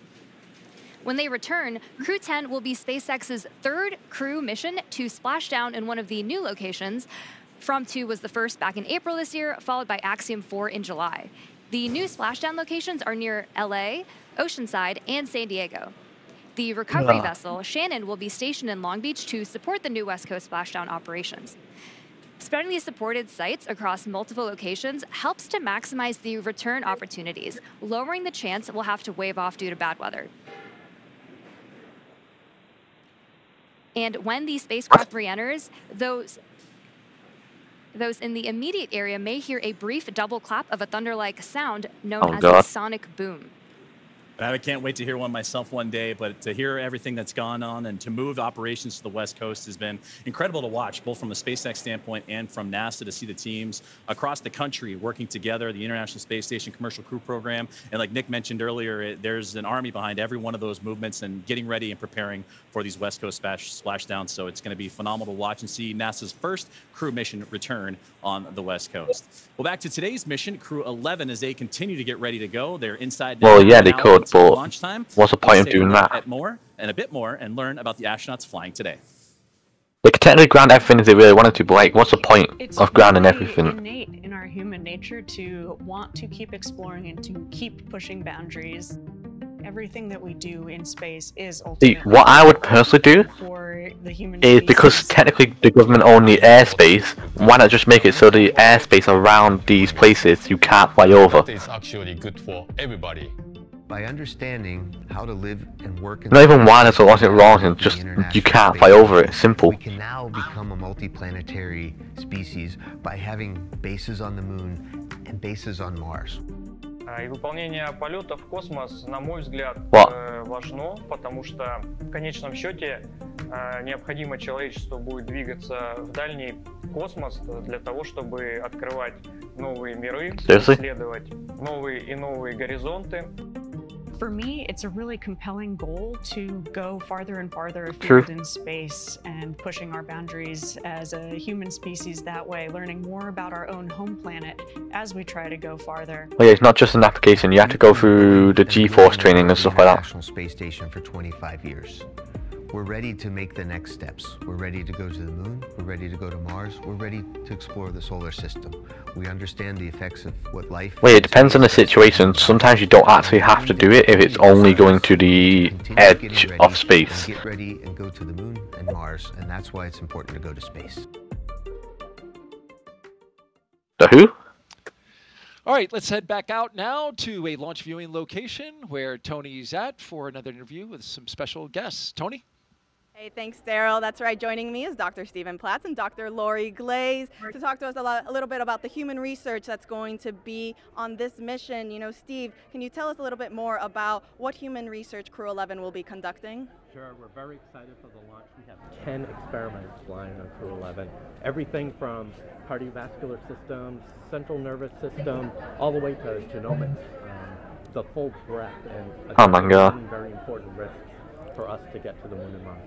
When they return, Crew-10 will be SpaceX's third crew mission to splash down in one of the new locations. From-2 was the first back in April this year, followed by Axiom 4 in July. The new splashdown locations are near LA, Oceanside, and San Diego. The recovery vessel, Shannon, will be stationed in Long Beach to support the new West Coast splashdown operations. Spreading these supported sites across multiple locations helps to maximize the return opportunities, lowering the chance we'll have to wave off due to bad weather. And when the spacecraft re-enters, those in the immediate area may hear a brief double clap of a thunder-like sound known as a sonic boom. I can't wait to hear one myself one day, but to hear everything that's gone on and to move operations to the West Coast has been incredible to watch, both from a SpaceX standpoint and from NASA, to see the teams across the country working together, the International Space Station Commercial Crew Program. And like Nick mentioned earlier, there's an army behind every one of those movements and getting ready and preparing for these West Coast splashdowns. So it's going to be phenomenal to watch and see NASA's first crew mission return on the West Coast. Well, back to today's mission, Crew-11, as they continue to get ready to go. They're inside now. Well, yeah, they could, but launch time. what's the point of doing that? At more and a bit more and learn about the astronauts flying today. They could technically ground everything if they really wanted to, but like, what's the point of grounding everything? It's innate in our human nature to want to keep exploring and to keep pushing boundaries. Everything that we do in space is ultimately what I would personally do for the human is, because technically the government own the airspace, why not just make it so the airspace around these places you can't fly over? It's actually good for everybody. By understanding how to live and work in Not even why there's a lot wrong, it's just you can't fly over it, simple. We can now become a multiplanetary species by having bases on the moon and bases on Mars. И выполнение полета в космос, на мой взгляд, важно, потому что в конечном счете необходимо человечеству будет двигаться в дальний космос для того, чтобы открывать новые миры, исследовать новые и новые горизонты. For me, it's a really compelling goal to go farther and farther afield in space and pushing our boundaries as a human species that way, learning more about our own home planet as we try to go farther. Oh yeah, it's not just an application, you have to go through the G-force training and stuff like that. International Space Station for 25 years. We're ready to make the next steps. We're ready to go to the moon, we're ready to go to Mars, we're ready to explore the solar system. We understand the effects of what life... Well, it depends on the situation. Sometimes you don't actually have to do it if it's only going to the edge of space. Get ready and go to the moon and Mars, and that's why it's important to go to space. The who? All right, let's head back out now to a launch viewing location where Tony's at for another interview with some special guests. Tony? Hey, thanks, Daryl. That's right. Joining me is Dr. Stephen Platts and Dr. Lori Glaze to talk to us a little bit about the human research that's going to be on this mission. You know, Steve, can you tell us a little bit more about what human research Crew-11 will be conducting? Sure. We're very excited for the launch. We have 10 experiments flying on Crew-11. Everything from cardiovascular systems, central nervous system, all the way to genomics. The full breadth and oh my God. Very important risks for us to get to the moon and Mars.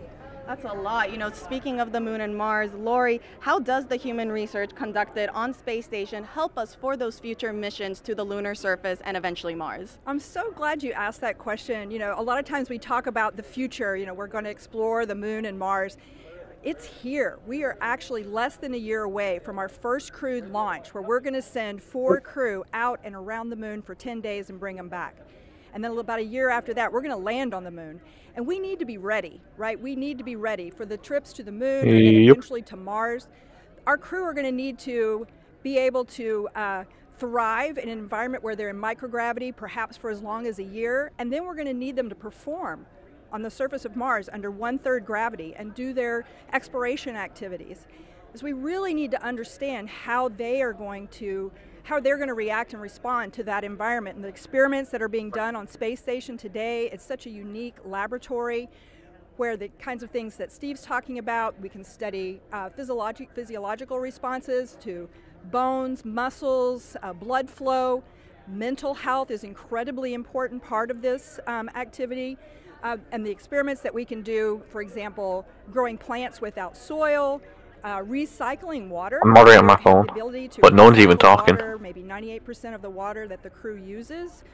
That's a lot. You know, speaking of the moon and Mars, Lori, how does the human research conducted on space station help us for those future missions to the lunar surface and eventually Mars? I'm so glad you asked that question. You know, a lot of times we talk about the future, you know, we're going to explore the moon and Mars. It's here. We are actually less than a year away from our first crewed launch, where we're going to send 4 crew out and around the moon for 10 days and bring them back. And then about a year after that, we're going to land on the moon. And we need to be ready, right? We need to be ready for the trips to the moon and then eventually to Mars. Our crew are going to need to be able to thrive in an environment where they're in microgravity, perhaps for as long as a year. And then we're going to need them to perform on the surface of Mars under 1/3 gravity and do their exploration activities. So we really need to understand how they're going to react and respond to that environment. And the experiments that are being done on space station today, it's such a unique laboratory where the kinds of things that Steve's talking about, we can study physiological responses to bones, muscles, blood flow. Mental health is incredibly important part of this activity. And the experiments that we can do, for example, growing plants without soil, recycling water. I'm moderating my phone, but no one's even talking. Water, maybe 98% of the water that the crew uses.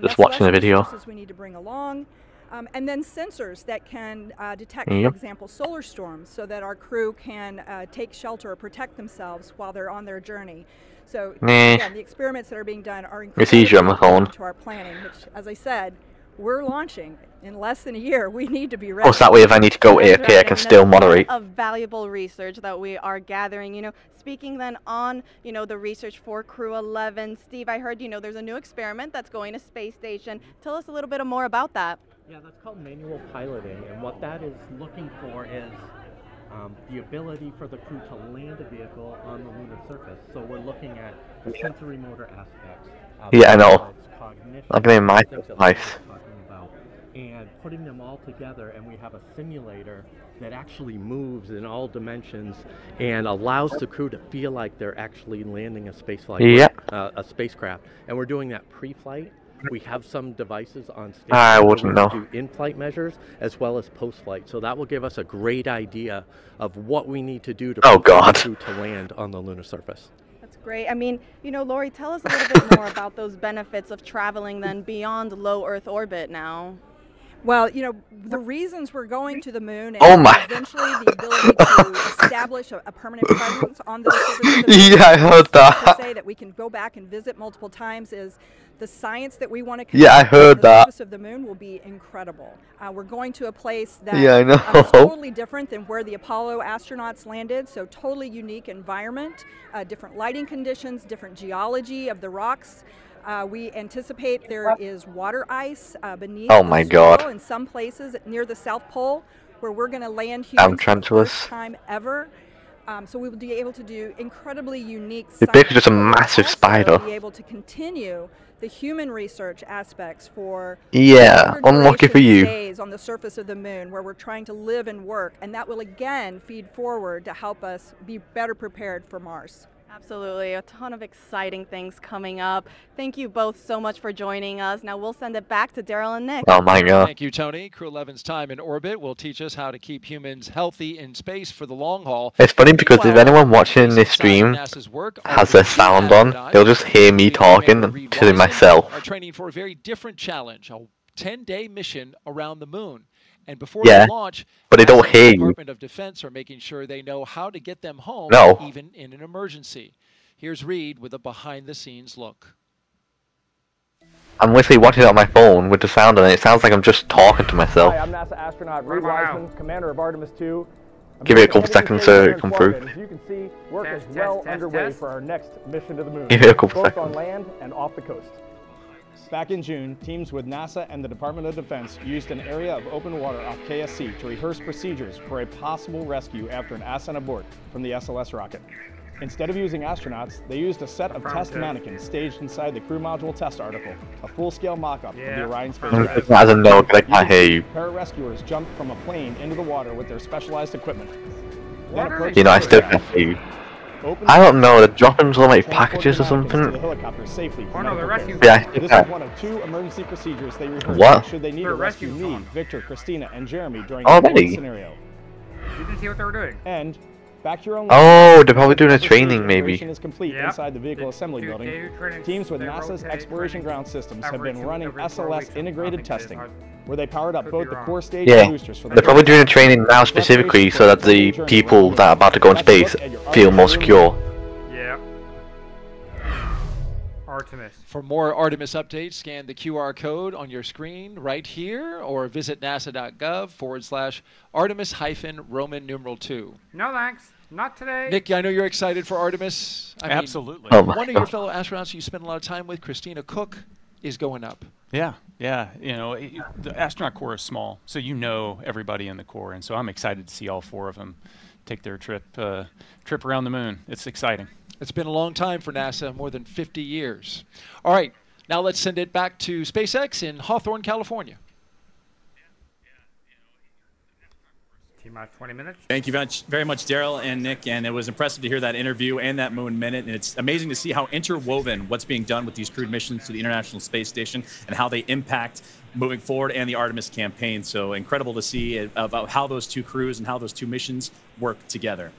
Just watching the video. We need to bring along. And then sensors that can detect, for example, solar storms, so that our crew can take shelter or protect themselves while they're on their journey. So again, the experiments that are being done are incredibly important to our planning, which, as I said, we're launching in less than a year. We need to be ready. Oh, so that way if I need to go AFK, I can still moderate. Of valuable research that we are gathering. You know, speaking then on, you know, the research for Crew-11, Steve, I heard, you know, there's a new experiment that's going to space station. Tell us a little bit more about that. Yeah, that's called manual piloting, and what that is looking for is the ability for the crew to land a vehicle on the lunar surface. So we're looking at the sensory motor aspects. Yeah, I know. Like in my life. And putting them all together, and we have a simulator that actually moves in all dimensions and allows the crew to feel like they're actually landing a a spacecraft. And we're doing that pre-flight. We have some devices on stage to do in-flight measures as well as post-flight. So that will give us a great idea of what we need to do to prepare the crew to land on the lunar surface. Great. I mean, you know, Lori, tell us a little bit more about those benefits of traveling then beyond low Earth orbit now. Well, you know, the reasons we're going to the moon and eventually the ability to establish a permanent presence on the surface of the moon. Yeah, I heard that. To say that we can go back and visit multiple times is the science that we want to yeah, I heard the that. surface of the moon will be incredible. We're going to a place that is totally different than where the Apollo astronauts landed, so totally unique environment, different lighting conditions, different geology of the rocks. We anticipate there is water ice beneath the soil in some places near the South Pole, where we're going to land humans for the first time ever. So we will be able to do incredibly unique science. It's basically just a massive spider. Be able to continue the human research aspects for unlucky for you. Days on the surface of the moon, where we're trying to live and work, and that will again feed forward to help us be better prepared for Mars. Absolutely, a ton of exciting things coming up. Thank you both so much for joining us. Now we'll send it back to Daryl and Nick. Oh my God. Thank you, Tony. Crew-11's time in orbit will teach us how to keep humans healthy in space for the long haul. It's funny because if anyone watching this stream has their sound on, they'll just hear me talking to myself. Are training for a very different challenge, a 10-day mission around the moon. And before they launch, but they don't hear you. The Department of Defense are making sure they know how to get them home, even in an emergency. Here's Reed with a behind-the-scenes look. I'm literally watching it on my phone with the sound on it. It sounds like I'm just talking to myself. Hi, I'm NASA astronaut Reed Wiseman, commander of Artemis II. Give it a couple seconds so it come through. As you can see, work is well underway for our next mission to the moon, Give it a couple both seconds. on land and off the coast. Back in June, teams with NASA and the Department of Defense used an area of open water off KSC to rehearse procedures for a possible rescue after an ascent abort from the SLS rocket. Instead of using astronauts, they used a set of test mannequins staged inside the crew module test article, a full-scale mock-up of the Orion spacecraft. I don't know, but I can't hear you. Pararescuers jumped from a plane into the water with their specialized equipment. You know, I still can't hear you. I don't know, they're dropping some like packages or something. Yeah, This is one of 2 emergency procedures they rehearsed should they need to rescue me, Victor, Christina, and Jeremy during a scenario. You didn't see what they were doing. And back to your own. Oh, they're probably doing a training, maybe. Is complete inside the vehicle assembly building. Teams with NASA's Exploration Ground Systems have been running SLS integrated testing, where they powered up both the core stage and boosters for the they're probably doing a training now specifically so that the people that are about to go in space feel more secure. Yeah. Artemis. For more Artemis updates, scan the QR code on your screen right here or visit nasa.gov/Artemis-Roman numeral 2. No thanks. Not today. Nick, I know you're excited for Artemis. Absolutely. One of your fellow astronauts you spend a lot of time with, Christina Cook, is going up. Yeah, yeah. You know, the astronaut corps is small, so you know everybody in the corps, and so I'm excited to see all 4 of them take their trip around the moon. It's exciting. It's been a long time for NASA, more than 50 years. All right, now let's send it back to SpaceX in Hawthorne, California. T-minus 20 minutes. Thank you very much, Daryl and Nick, and it was impressive to hear that interview and that Moon Minute, and it's amazing to see how interwoven what's being done with these crewed missions to the International Space Station and how they impact moving forward and the Artemis campaign. So incredible to see about how those 2 crews and how those 2 missions work together.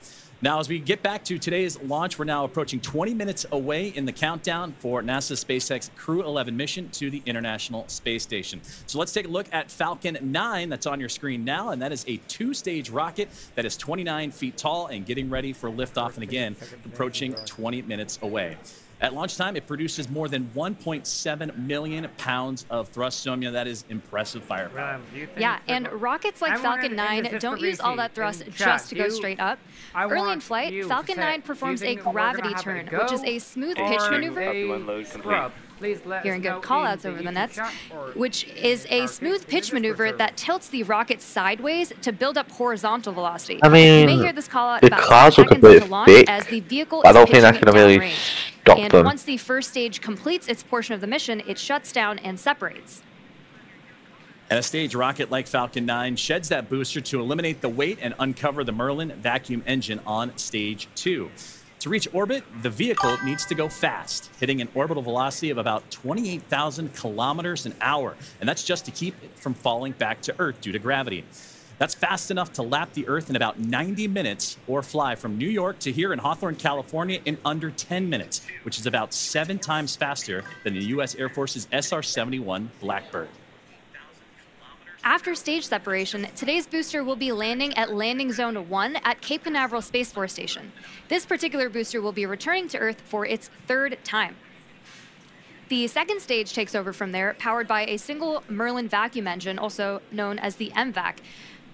Now, as we get back to today's launch, we're now approaching 20 minutes away in the countdown for NASA's SpaceX Crew-11 mission to the International Space Station. So let's take a look at Falcon 9 that's on your screen now, and that is a 2-stage rocket that is 29 feet tall and getting ready for liftoff, and again, approaching 20 minutes away. At launch time, it produces more than 1.7 million pounds of thrust. So, that is impressive firepower. Yeah, and rockets like Falcon 9 don't use all that thrust just to go straight up. Early in flight, Falcon 9 performs a gravity turn, which is a smooth pitch maneuver. Hearing good callouts over the nets, which is a smooth pitch maneuver that tilts the rocket sideways to build up horizontal velocity. I mean, you may hear this callout the about clouds look a 10 seconds bit into launch thick. as the vehicle I is don't think that's pitching going to really downrange. stop And them. once the first stage completes its portion of the mission, it shuts down and separates. And a stage rocket like Falcon 9 sheds that booster to eliminate the weight and uncover the Merlin vacuum engine on stage 2. To reach orbit, the vehicle needs to go fast, hitting an orbital velocity of about 28,000 kilometers an hour. And that's just to keep it from falling back to Earth due to gravity. That's fast enough to lap the Earth in about 90 minutes or fly from New York to here in Hawthorne, California in under 10 minutes, which is about 7 times faster than the U.S. Air Force's SR-71 Blackbird. After stage separation, today's booster will be landing at Landing Zone 1 at Cape Canaveral Space Force Station. This particular booster will be returning to Earth for its 3rd time. The second stage takes over from there, powered by a single Merlin vacuum engine, also known as the MVAC.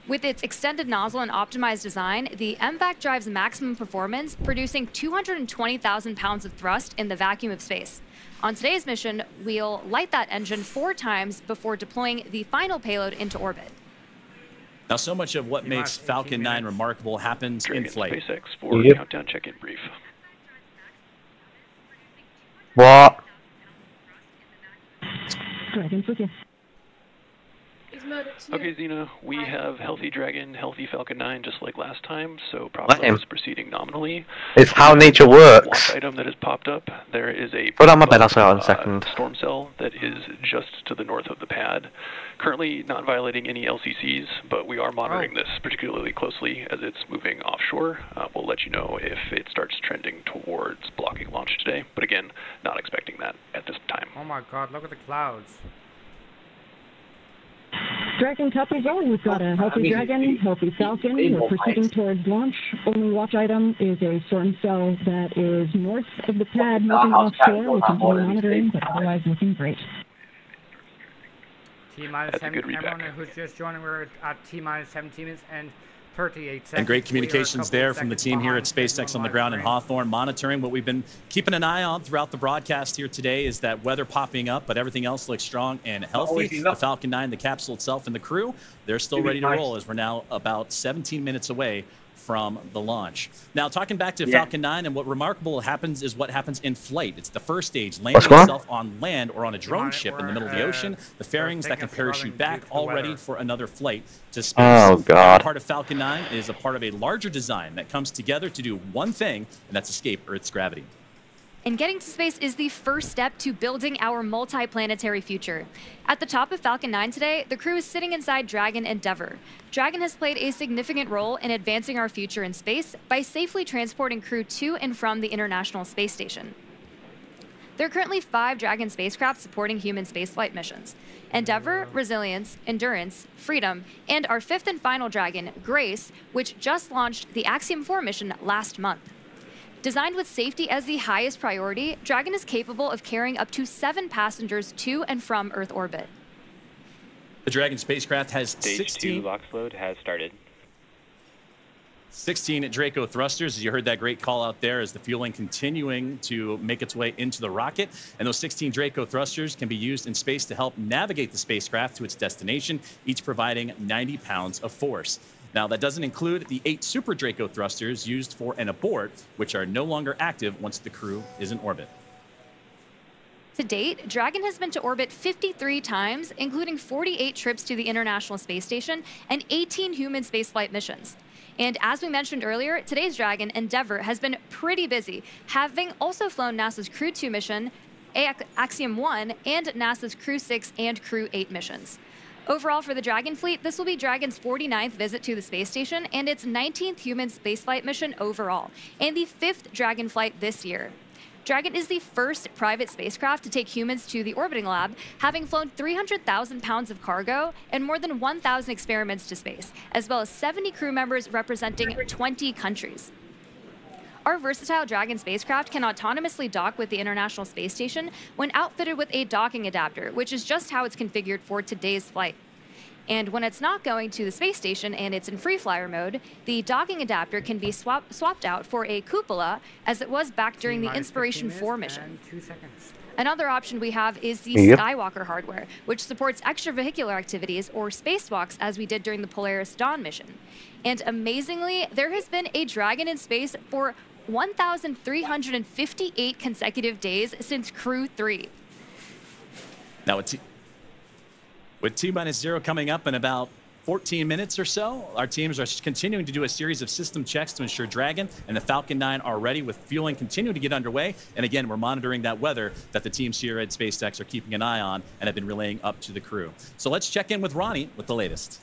With its extended nozzle and optimized design, the MVAC drives maximum performance, producing 220,000 pounds of thrust in the vacuum of space. On today's mission, we'll light that engine 4 times before deploying the final payload into orbit. Now, so much of what makes Falcon 9 remarkable happens in flight. SpaceX for countdown check-in brief. What? Dragon's with you. Okay, Xena, we have Healthy Dragon, Healthy Falcon 9, just like last time, so propulsion is proceeding nominally. It's how nature works. Launch item that has popped up, there is a Put on my bed, I'll say in a second. storm cell that is just to the north of the pad. Currently not violating any LCCs, but we are monitoring this particularly closely as it's moving offshore. We'll let you know if it starts trending towards blocking launch today, but again, not expecting that at this time. Oh my god, look at the clouds. Dragon copy zone. We've got a Healthy Dragon, Healthy Falcon. We're proceeding towards launch. Only watch item is a storm cell that is north of the pad, moving offshore. We'll continue monitoring, but otherwise looking great. T-minus 17, everyone who's just joining, we're at T-minus 17 minutes and 38 seconds. And great communications there from the team here at SpaceX on the ground in Hawthorne, monitoring. What we've been keeping an eye on throughout the broadcast here today is that weather popping up, but everything else looks strong and healthy. The Falcon 9, the capsule itself, and the crew, they're still ready to roll as we're now about 17 minutes away from the launch. Now, talking back to Falcon 9, and what remarkable happens is what happens in flight. It's the first stage, landing itself on land or on a drone ship in the middle of the ocean. The fairings that can parachute back, all ready for another flight to space. Oh, God. Part of Falcon 9 is a part of a larger design that comes together to do one thing, and that's escape Earth's gravity. And getting to space is the first step to building our multi-planetary future. At the top of Falcon 9 today, the crew is sitting inside Dragon Endeavour. Dragon has played a significant role in advancing our future in space by safely transporting crew to and from the International Space Station. There are currently 5 Dragon spacecraft supporting human spaceflight missions: Endeavour, Resilience, Endurance, Freedom, and our 5th and final Dragon, Grace, which just launched the Axiom 4 mission last month. Designed with safety as the highest priority, Dragon is capable of carrying up to 7 passengers to and from Earth orbit. The Dragon spacecraft has Stage 2 LOX load has started. 16 Draco thrusters. As you heard that great call out there, as the fueling continuing to make its way into the rocket. And those 16 Draco thrusters can be used in space to help navigate the spacecraft to its destination, each providing 90 pounds of force. Now, that doesn't include the 8 Super Draco thrusters used for an abort, which are no longer active once the crew is in orbit. To date, Dragon has been to orbit 53 times, including 48 trips to the International Space Station and 18 human spaceflight missions. And as we mentioned earlier, today's Dragon, Endeavour, has been pretty busy, having also flown NASA's Crew-2 mission, Axiom 1, and NASA's Crew-6 and Crew-8 missions. Overall, for the Dragon fleet, this will be Dragon's 49th visit to the space station and its 19th human spaceflight mission overall, and the 5th Dragon flight this year. Dragon is the first private spacecraft to take humans to the orbiting lab, having flown 300,000 pounds of cargo and more than 1,000 experiments to space, as well as 70 crew members representing 20 countries. Our versatile Dragon spacecraft can autonomously dock with the International Space Station when outfitted with a docking adapter, which is just how it's configured for today's flight. And when it's not going to the space station and it's in free flyer mode, the docking adapter can be swapped out for a cupola, as it was back during the Inspiration 4 mission. 2 seconds. Another option we have is the Skywalker hardware, which supports extravehicular activities or spacewalks, as we did during the Polaris Dawn mission. And amazingly, there has been a Dragon in space for 1,358 consecutive days since Crew 3. Now, with T-0 coming up in about 14 minutes or so, our teams are continuing to do a series of system checks to ensure Dragon and the Falcon 9 are ready, with fueling continuing to get underway. And again, we're monitoring that weather that the teams here at SpaceX are keeping an eye on and have been relaying up to the crew. So let's check in with Ronnie with the latest.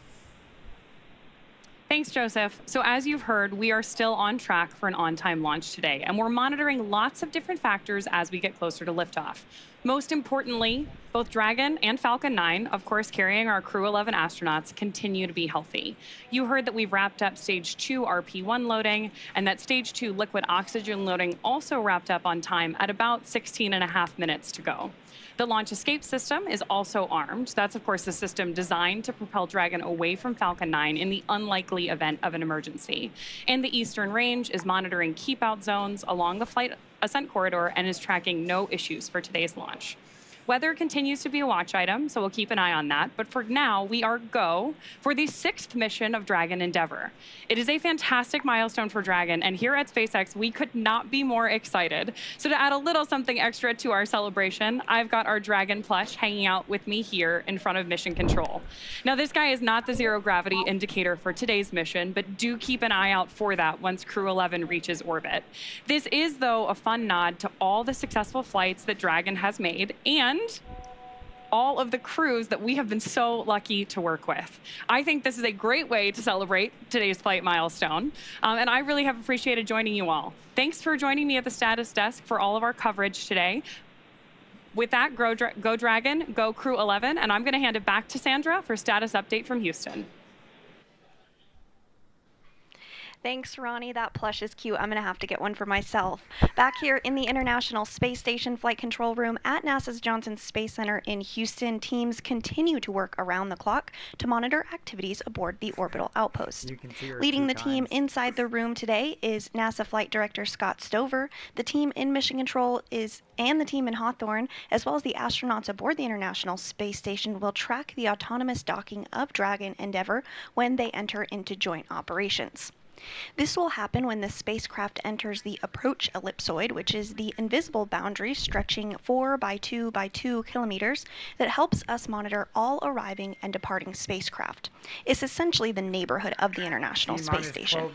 Thanks, Joseph. So as you've heard, we are still on track for an on-time launch today, and we're monitoring lots of different factors as we get closer to liftoff. Most importantly, both Dragon and Falcon 9, of course carrying our Crew-11 astronauts, continue to be healthy. You heard that we've wrapped up Stage 2 RP1 loading, and that Stage 2 liquid oxygen loading also wrapped up on time at about 16.5 minutes to go. The launch escape system is also armed. That's, of course, the system designed to propel Dragon away from Falcon 9 in the unlikely event of an emergency. And the Eastern Range is monitoring keep-out zones along the flight ascent corridor and is tracking no issues for today's launch. Weather continues to be a watch item, so we'll keep an eye on that. But for now, we are go for the 6th mission of Dragon Endeavour. It is a fantastic milestone for Dragon, and here at SpaceX, we could not be more excited. So to add a little something extra to our celebration, I've got our Dragon plush hanging out with me here in front of Mission Control. Now, this guy is not the zero gravity indicator for today's mission, but do keep an eye out for that once Crew-11 reaches orbit. This is, though, a fun nod to all the successful flights that Dragon has made, and all of the crews that we have been so lucky to work with. I think this is a great way to celebrate today's flight milestone, and I really have appreciated joining you all. Thanks for joining me at the status desk for all of our coverage today. With that, go Dragon, go Crew-11, and I'm going to hand it back to Sandra for status update from Houston. Thanks, Ronnie. That plush is cute. I'm going to have to get one for myself. Back here in the International Space Station Flight Control Room at NASA's Johnson Space Center in Houston, teams continue to work around the clock to monitor activities aboard the orbital outpost. Leading the team inside the room today is NASA Flight Director Scott Stover. The team in Mission Control and the team in Hawthorne, as well as the astronauts aboard the International Space Station, will track the autonomous docking of Dragon Endeavour when they enter into joint operations. This will happen when the spacecraft enters the approach ellipsoid, which is the invisible boundary stretching 4 by 2 by 2 kilometers that helps us monitor all arriving and departing spacecraft. It's essentially the neighborhood of the International Space Station.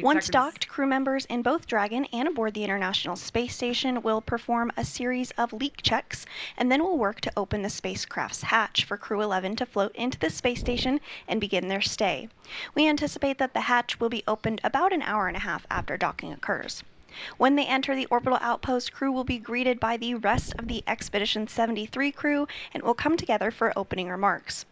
Once docked, crew members in both Dragon and aboard the International Space Station will perform a series of leak checks, and then will work to open the spacecraft's hatch for Crew-11 to float into the space station and begin their stay. We anticipate that the hatch will be opened about an hour and a half after docking occurs. When they enter the orbital outpost, crew will be greeted by the rest of the Expedition 73 crew and will come together for opening remarks.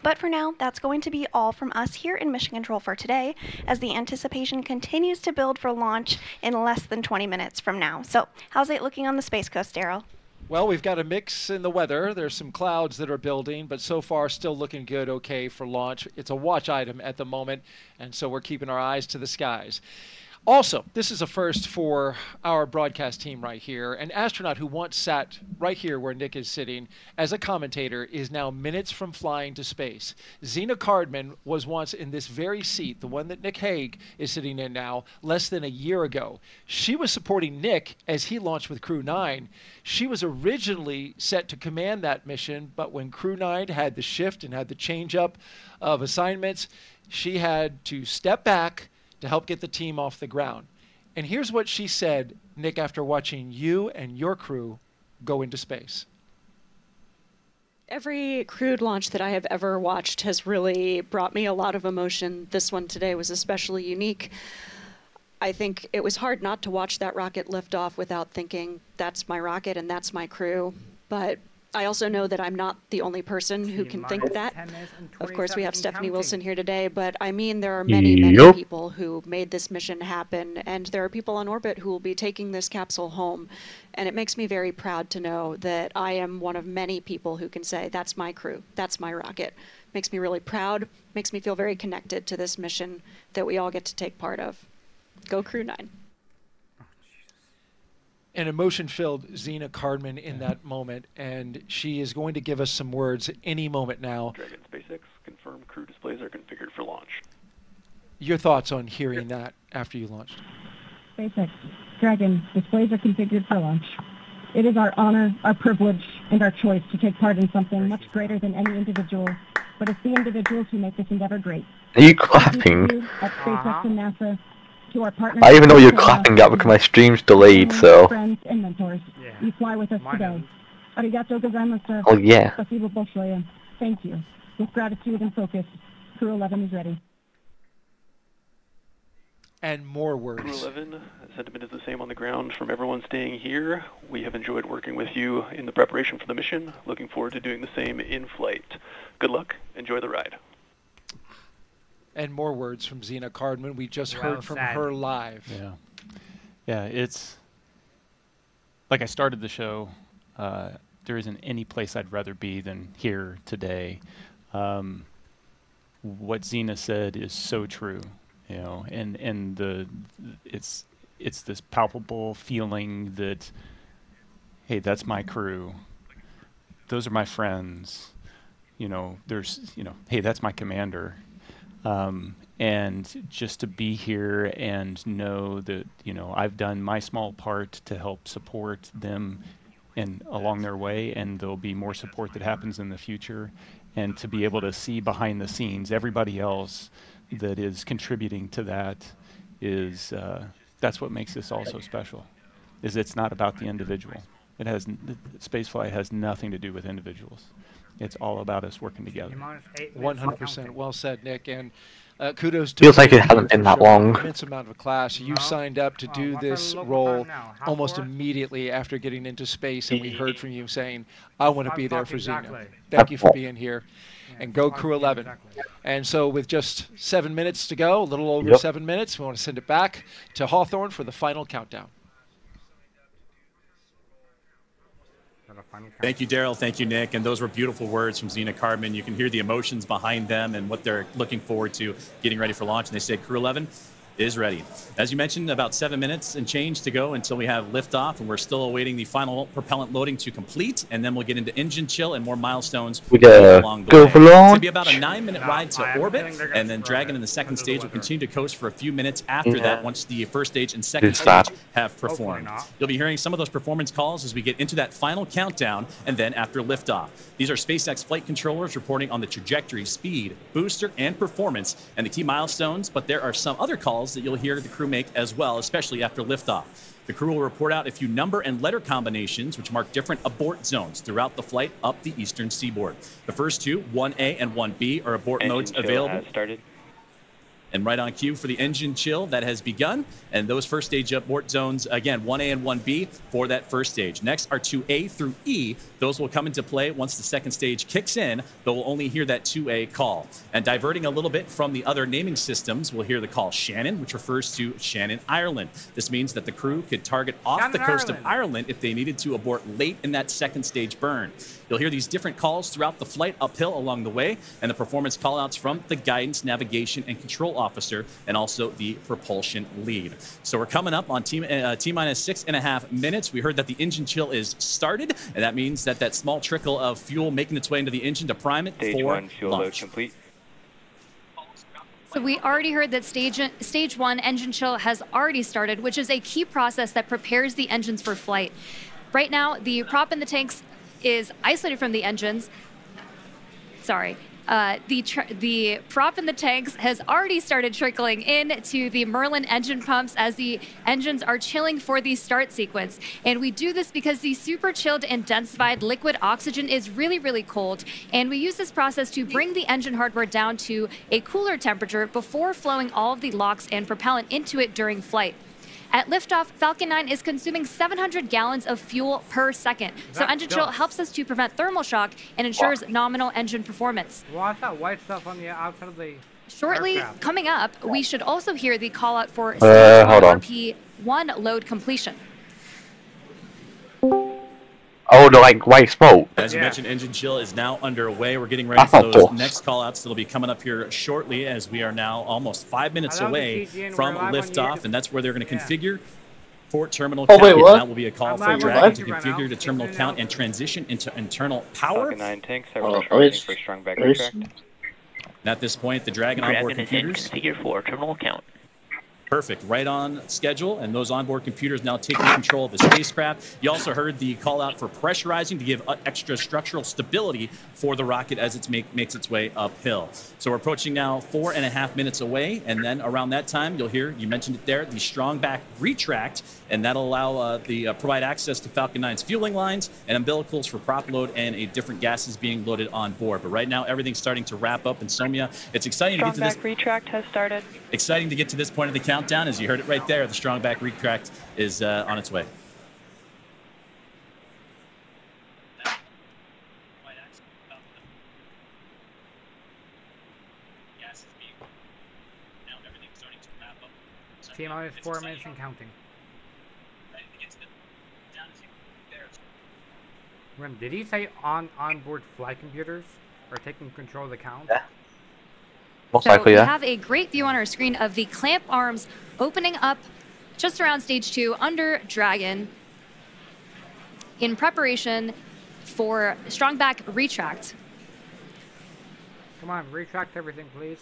But for now, that's going to be all from us here in Mission Control for today, as the anticipation continues to build for launch in less than 20 minutes from now. So, how's it looking on the Space Coast, Daryl? Well, we've got a mix in the weather. There's some clouds that are building, but so far still looking good, okay, for launch. It's a watch item at the moment, and so we're keeping our eyes to the skies. Also, this is a first for our broadcast team right here. An astronaut who once sat right here where Nick is sitting as a commentator is now minutes from flying to space. Zena Cardman was once in this very seat, the one that Nick Hague is sitting in now, less than a year ago. She was supporting Nick as he launched with Crew-9. She was originally set to command that mission, but when Crew-9 had the shift and had the change up of assignments, she had to step back to help get the team off the ground. And here's what she said, Nick, after watching you and your crew go into space. Every crewed launch that I have ever watched has really brought me a lot of emotion. This one today was especially unique. I think it was hard not to watch that rocket lift off without thinking, that's my rocket and that's my crew. But I also know that I'm not the only person who can think that. Of course, we have Stephanie Wilson here today, but I mean, there are many, many people who made this mission happen, and there are people on orbit who will be taking this capsule home. And it makes me very proud to know that I am one of many people who can say, that's my crew, that's my rocket. Makes me really proud, makes me feel very connected to this mission that we all get to take part of. Go Crew-9. An emotion-filled Zena Cardman in that moment, and she is going to give us some words any moment now. Dragon SpaceX, confirm crew displays are configured for launch. Your thoughts on hearing that after you launched? SpaceX, Dragon, displays are configured for launch. It is our honor, our privilege, and our choice to take part in something much greater than any individual, but it's the individuals who make this endeavor great. Are you clapping? At SpaceX and NASA, to our partners, I even know you're clapping at because my stream's delayed, so. Friends and mentors, you fly with us today. Arigato gozaimasu. Oh, yeah. Spasibo большое. Thank you. With gratitude and focus, Crew-11 is ready. And more words. Crew-11, sentiment is the same on the ground from everyone staying here. We have enjoyed working with you in the preparation for the mission. Looking forward to doing the same in flight. Good luck. Enjoy the ride. And more words from Zena Cardman. We just heard from her live. Yeah. Yeah, it's like I started the show. There isn't any place I'd rather be than here today. What Zena said is so true, you know, and it's this palpable feeling that, hey, that's my crew. Those are my friends. You know, hey, that's my commander. And just to be here and know that, you know, I've done my small part to help support them along their way, and there'll be more support that happens in the future. And to be able to see behind the scenes everybody else that is contributing to that is, that's what makes this all so special, is it's not about the individual. Spaceflight has nothing to do with individuals. It's all about us working together. 100%. Well said, Nick. And kudos to Feels like it hasn't been that long. Immense amount of class. You signed up to do this role almost immediately after getting into space, and we heard from you saying, I want to be there for Zena. Thank you for being here. And go Crew-11. And so with just 7 minutes to go, a little over 7 minutes, we want to send it back to Hawthorne for the final countdown. Thank you, Daryl. Thank you, Nick. And those were beautiful words from Zena Cardman. You can hear the emotions behind them and what they're looking forward to getting ready for launch. And they said, Crew-11, is ready. As you mentioned, about 7 minutes and change to go until we have liftoff, and we're still awaiting the final propellant loading to complete, and then we'll get into engine chill and more milestones along the way. It's going to be about a 9-minute ride to orbit, and then Dragon in the second stage will continue to coast for a few minutes after that once the first stage and second stage have performed. You'll be hearing some of those performance calls as we get into that final countdown, and then after liftoff. These are SpaceX flight controllers reporting on the trajectory, speed, booster, and performance, and the key milestones, but there are some other calls that you'll hear the crew make as well, especially after liftoff. The crew will report out a few number and letter combinations which mark different abort zones throughout the flight up the eastern seaboard. The first two, 1A and 1B, are abort modes available. And right on cue for the engine chill that has begun. And those first stage abort zones, again, 1A and 1B for that first stage. Next are 2A through E. Those will come into play once the second stage kicks in, but we'll only hear that 2A call. And diverting a little bit from the other naming systems, we'll hear the call Shannon, which refers to Shannon, Ireland. This means that the crew could target off the coast of Ireland if they needed to abort late in that second stage burn. You'll hear these different calls throughout the flight uphill along the way, and the performance callouts from the guidance, navigation, and control officer, and also the propulsion lead. So we're coming up on T-minus 6.5 minutes. We heard that the engine chill is started, and that means that that small trickle of fuel making its way into the engine to prime it Stage for 1 fuel load launch. complete. So we already heard that stage 1 engine chill has already started, which is a key process that prepares the engines for flight. Right now, the prop in the tanks is isolated from the engines. Sorry. The prop in the tanks has already started trickling into the Merlin engine pumps as the engines are chilling for the start sequence. And we do this because the super chilled and densified liquid oxygen is really, really cold. And we use this process to bring the engine hardware down to a cooler temperature before flowing all of the LOX and propellant into it during flight. At liftoff, Falcon 9 is consuming 700 gallons of fuel per second. So engine chill helps us to prevent thermal shock and ensures nominal engine performance. What's that white stuff on the outside of the Shortly aircraft? Coming up, we should also hear the call out for hold on. RP1 load completion. Oh, the like white smoke. As you mentioned, engine chill is now underway. We're getting ready for those next call-outs that'll be coming up here shortly, as we are now almost 5 minutes away from liftoff, and that's where they're going to configure for terminal count. Wait, what? That will be a call for Dragon to configure to terminal count and transition into internal power. Falcon 9 tanks are charging for strong back retract. And at this point, the Dragon onboard computers configured for terminal count. Perfect, right on schedule, and those onboard computers now taking control of the spacecraft. You also heard the call out for pressurizing to give extra structural stability for the rocket as it makes its way uphill. So we're approaching now 4.5 minutes away, and then around that time, you'll hear, you mentioned it there, the strong back retract, and that'll allow provide access to Falcon 9's fueling lines and umbilicals for prop load and different gases being loaded on board. But right now, everything's starting to wrap up in Somia. It's exciting to get to this. Strong back retract has started. Exciting to get to this point of the countdown. As you heard it right there, the strong back retract is on its way. T-minus 4 minutes and counting. Did he say onboard flight computers are taking control of the count? Yeah. Most So likely, we yeah. have a great view on our screen of the clamp arms opening up just around stage 2 under Dragon in preparation for strong back retract. Come on, retract everything, please.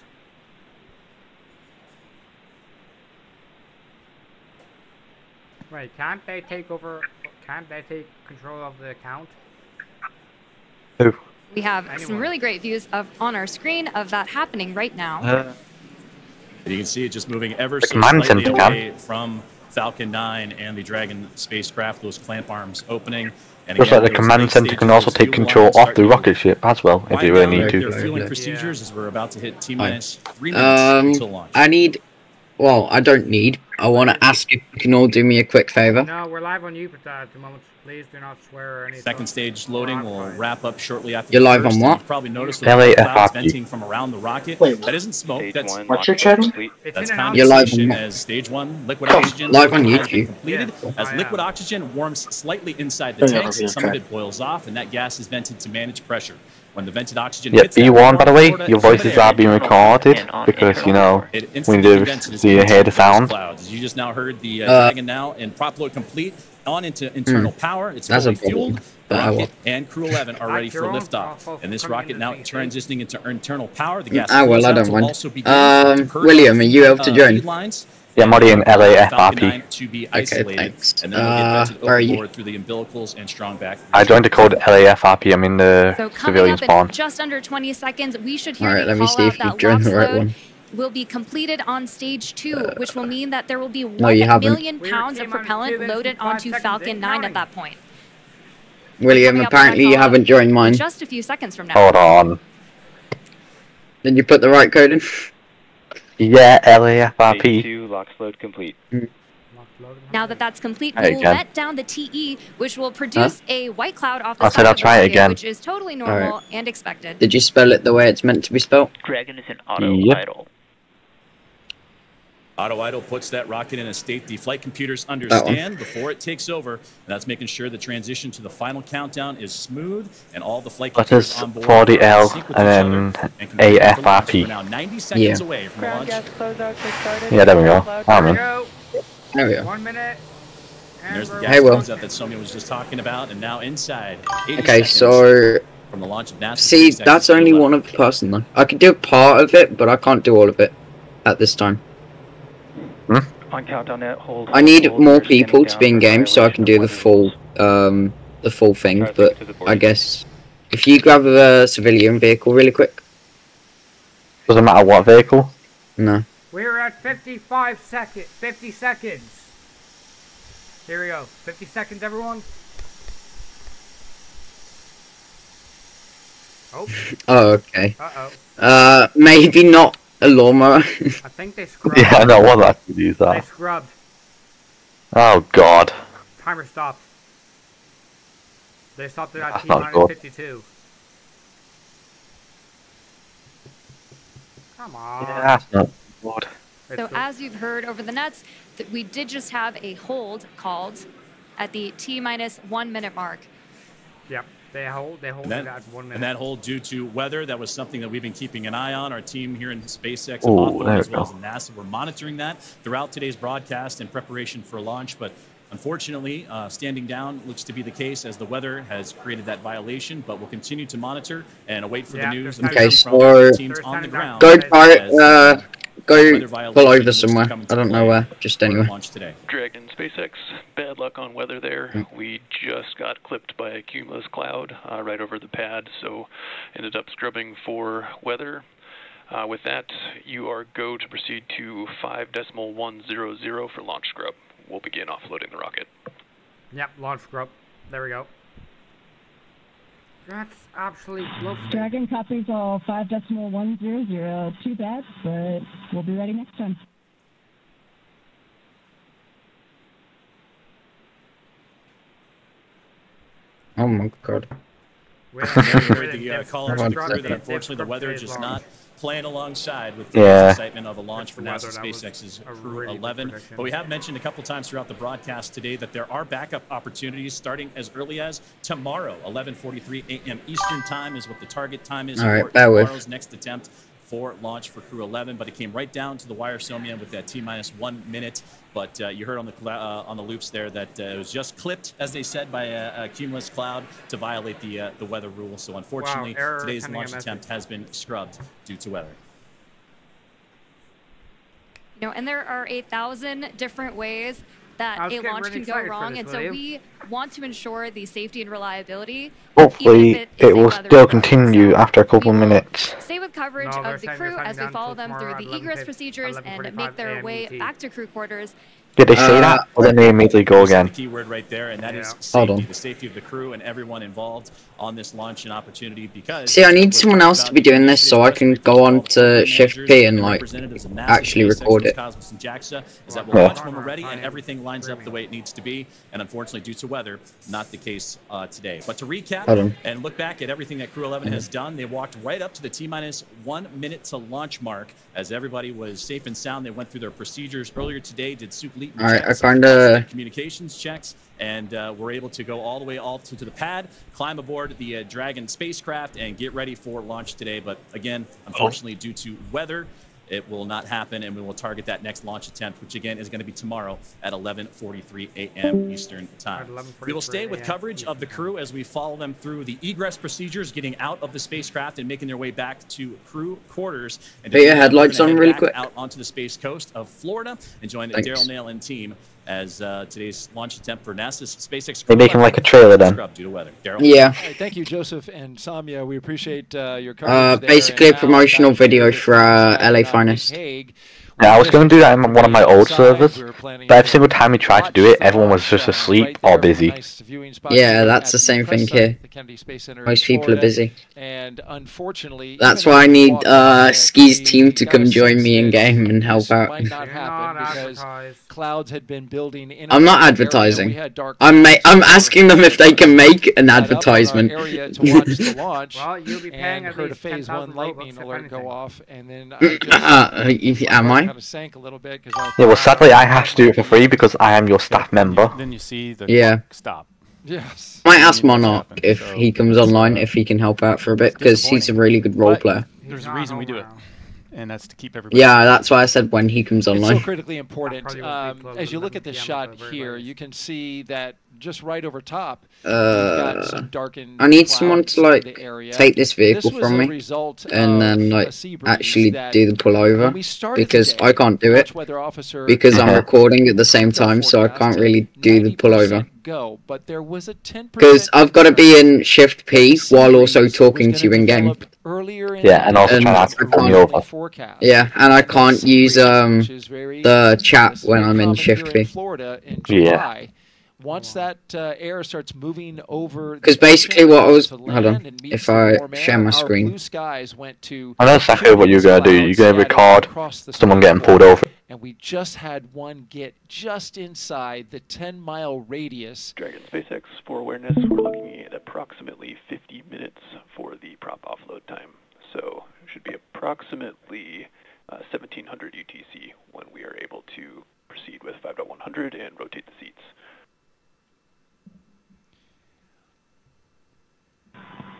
Wait, can't they take over? Can't they take control of the count? Who? We have some really great views on our screen of that happening right now. You can see it just moving ever so command slightly center away from Falcon 9 and the Dragon spacecraft, those clamp arms opening. And Looks like the command center can also take control of the rocket ship as well, if you really need Their to. fueling procedures as we're about to hit T-minus 3 minutes until launch. I need... Well, I don't need. I want to ask if you can all do me a quick favor. No, we're live on YouTube at the moment. Please do not swear or anything. Second stage loading will wrap up shortly after You're the live first. on what? You've probably noticed LAFRP. clouds venting from around the rocket. That isn't smoke. That's What's your channel? That's You're live on condensation what? as stage 1 liquid oxygen Live on has been YouTube. completed. As liquid oxygen warms slightly inside the tanks, some of it boils off, and that gas is vented to manage pressure. When the vented oxygen Yeah, hits that B1, by the way, Florida your voices are being recorded because, you know, it we instantly do vents and is so you getting hear the to those sound. clouds. You just now heard the Dragon now in prop load complete on into internal power. It's That's fully a problem. fueled. The rocket and Crew-11 are ready for liftoff. And this rocket now transitioning into internal power. The gas well, I don't will mind. also begin to purge William, are you able to feed join? lines. Yeah, I'm already in Falcon LAFRP. 9 to be isolated, thanks. and then it'll get vented Where are you? overboard through the umbilicals and strong back. I joined the code LAFRP. I'm in the So coming civilian up spawn. in just under 20 seconds, we should hear Alright, the let me call see out if you that joined the launch right load one. will be completed on stage 2, which will mean that there will be No, you 1 haven't. million pounds of propellant loaded onto Falcon 9 at that point. William, Coming up on that apparently you call out haven't joined in mine. just a few seconds from now. Hold on. Did you put the right code in? Yeah, LAFRP. Two locks load complete. Now that that's complete, Try we'll again. let down the TE, which will produce a white cloud off the I side said I'll of the try it rocket, again. which is totally normal Alright. and expected. Did you spell it the way it's meant to be spelled? Dragon is an auto Yep. idle. Auto idle puts that rocket in a state the flight computers understand before it takes over. And that's making sure the transition to the final countdown is smooth and all the flight computers Letters on board 40L are in sync with each other and then and can be ready for launch. AFRP. We're now 90 seconds away from launch. Yeah, there we go. I'm in. There we go. 1 minute. And there's the Hey, gas Will. closeout that Sonia was just talking about, and now inside 80 Okay, seconds so from the launch of NASA. see, SpaceX that's only Crew-11. one of the person though. I can do part of it, but I can't do all of it at this time. On countdown net, hold. I need hold, more we're standing people to down be in for game so I can do violation the full thing. Traffic But to the I boarding. guess if you grab a civilian vehicle really quick. Doesn't matter what vehicle. No. We're at 55 seconds. 50 seconds. Here we go. 50 seconds, everyone. Oh. Oh, okay. Uh-oh. Maybe not a lawnmower. I think they scrubbed. Yeah, I know what I could use They that. scrubbed. Oh god. Timer stopped. They stopped it at That's not T-minus good. 52. Come on. Yeah, that's not good. So as you've heard over the nets, that we did just have a hold called at the T-minus 1 minute mark. Yep. They hold it at 1 minute. And that hold due to weather, that was something that we've been keeping an eye on. Our team here in SpaceX Ooh, Hawthorne, there as we well as go. NASA, we're monitoring that throughout today's broadcast in preparation for launch. But unfortunately, standing down looks to be the case as the weather has created that violation. But we'll continue to monitor and await for the news and Okay, from so teams on the ground. go as, go weather pull violation over looks to somewhere. come into I don't know play where. Just for anywhere. launch today. Dragon SpaceX, bad luck on weather there. We just got clipped by a cumulus cloud right over the pad, so ended up scrubbing for weather. With that, you are go to proceed to 5.100 for launch scrub. We'll begin offloading the rocket. Yep, launch scrub. There we go. That's absolutely lovely. Dragon copies all 5.100. Too bad, but we'll be ready next time. Oh my god. We heard the call out to the crew that unfortunately the weather is just not playing alongside with the excitement of a launch for NASA SpaceX's Crew-11. But we have mentioned a couple times throughout the broadcast today that there are backup opportunities starting as early as tomorrow. 11:43 a.m. Eastern time is what the target time is for tomorrow's next attempt for launch for Crew-11. But it came right down to the wire, Somia, with that T-minus 1 minute. But you heard on the loops there that it was just clipped, as they said, by a cumulus cloud to violate the weather rule. So unfortunately, today's launch attempt has been scrubbed due to weather. You know, and there are 1,000 different ways that a launch can go wrong, and so we want to ensure the safety and reliability. Hopefully, it will still continue after a couple minutes. Stay with coverage of the crew as we follow them through the egress procedures and make their way back to crew quarters. Did they say that? Or then they immediately go again? The key word right there, and that is safety. The safety of the crew and everyone involved on this launch and opportunity. Because see, I need someone else to be doing this so I can go on to Shift P and like actually record it. Is that we'll launch when we're ready and everything lines up the way it needs to be. And unfortunately, due to weather, not the case today. But to recap and look back at everything that Crew-11 has done, they walked right up to the T-minus 1 minute to launch mark as everybody was safe and sound. They went through their procedures earlier today, did soup complete Alright, I checks, kinda... communications checks, and we're able to go all the way off to the pad, climb aboard the Dragon spacecraft, and get ready for launch today. But again, unfortunately, due to weather, it will not happen, and we will target that next launch attempt, which again is going to be tomorrow at 11:43 a.m. Eastern Time. We will stay with coverage of the crew as we follow them through the egress procedures, getting out of the spacecraft and making their way back to crew quarters. And put your headlights on really quick. Out onto the space coast of Florida and join the Daryl Nail and team as today's launch attempt for NASA's SpaceX. They're making like a trailer then. Due to weather. Daryl? Yeah. Hey, thank you, Joseph and Samia. We appreciate your coverage there. Basically a promotional video for LA Finest. Yeah, I was going to do that in one of my old servers, but every single time we tried to do it, everyone was just asleep or busy. Yeah, that's the same thing here. Most people are busy. And unfortunately, that's why I need Ski's team to come join me in game and help out. Clouds had been building. I'm not advertising. I'm asking them if they can make an advertisement. Well, you'll be paying at least phase 1 lightning alert go off, and then am I? Sank a little bit yeah, well, sadly, I have to do it for free because I am your staff member. Then you see the clock stop. Yes. Might ask Monarch if he comes online, if he can help out for a bit, because he's a really good role player. There's a reason we do it, and that's to keep everybody. Yeah, that's why I said when he comes online. It's so critically important. As you look at this shot here, you can see that just right over top, you've got some darkened I need someone to like take this vehicle this from me and then like actually do the pullover, because I can't do it because I'm recording at the same time, so I can't really do the pullover. But there was a 10% because I've got to be in Shift P while also talking to you in game. Yeah, and also trying to pull me over. Yeah, and I can't use the chat when I'm in Shift P. Yeah. Once that air starts moving over, because basically what I was, hold on, if I share my screen, I know exactly what you're gonna do. You're gonna record someone getting pulled over. And we just had one get just inside the 10-mile radius. Dragon SpaceX, for awareness, we're looking at approximately 50 minutes for the prop offload time. So it should be approximately 1700 UTC when we are able to proceed with 5.100 and rotate the seats.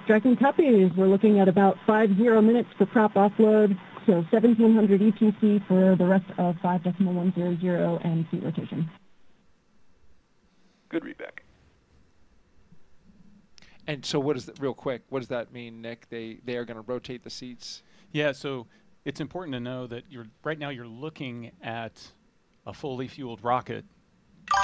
Dragon copies. We're looking at about 50 minutes for prop offload, so 1700 ETC for the rest of 5.100 and seat rotation. Good readback. And so what is that, real quick, what does that mean, Nick? They are going to rotate the seats? Yeah, so it's important to know that right now you're looking at a fully fueled rocket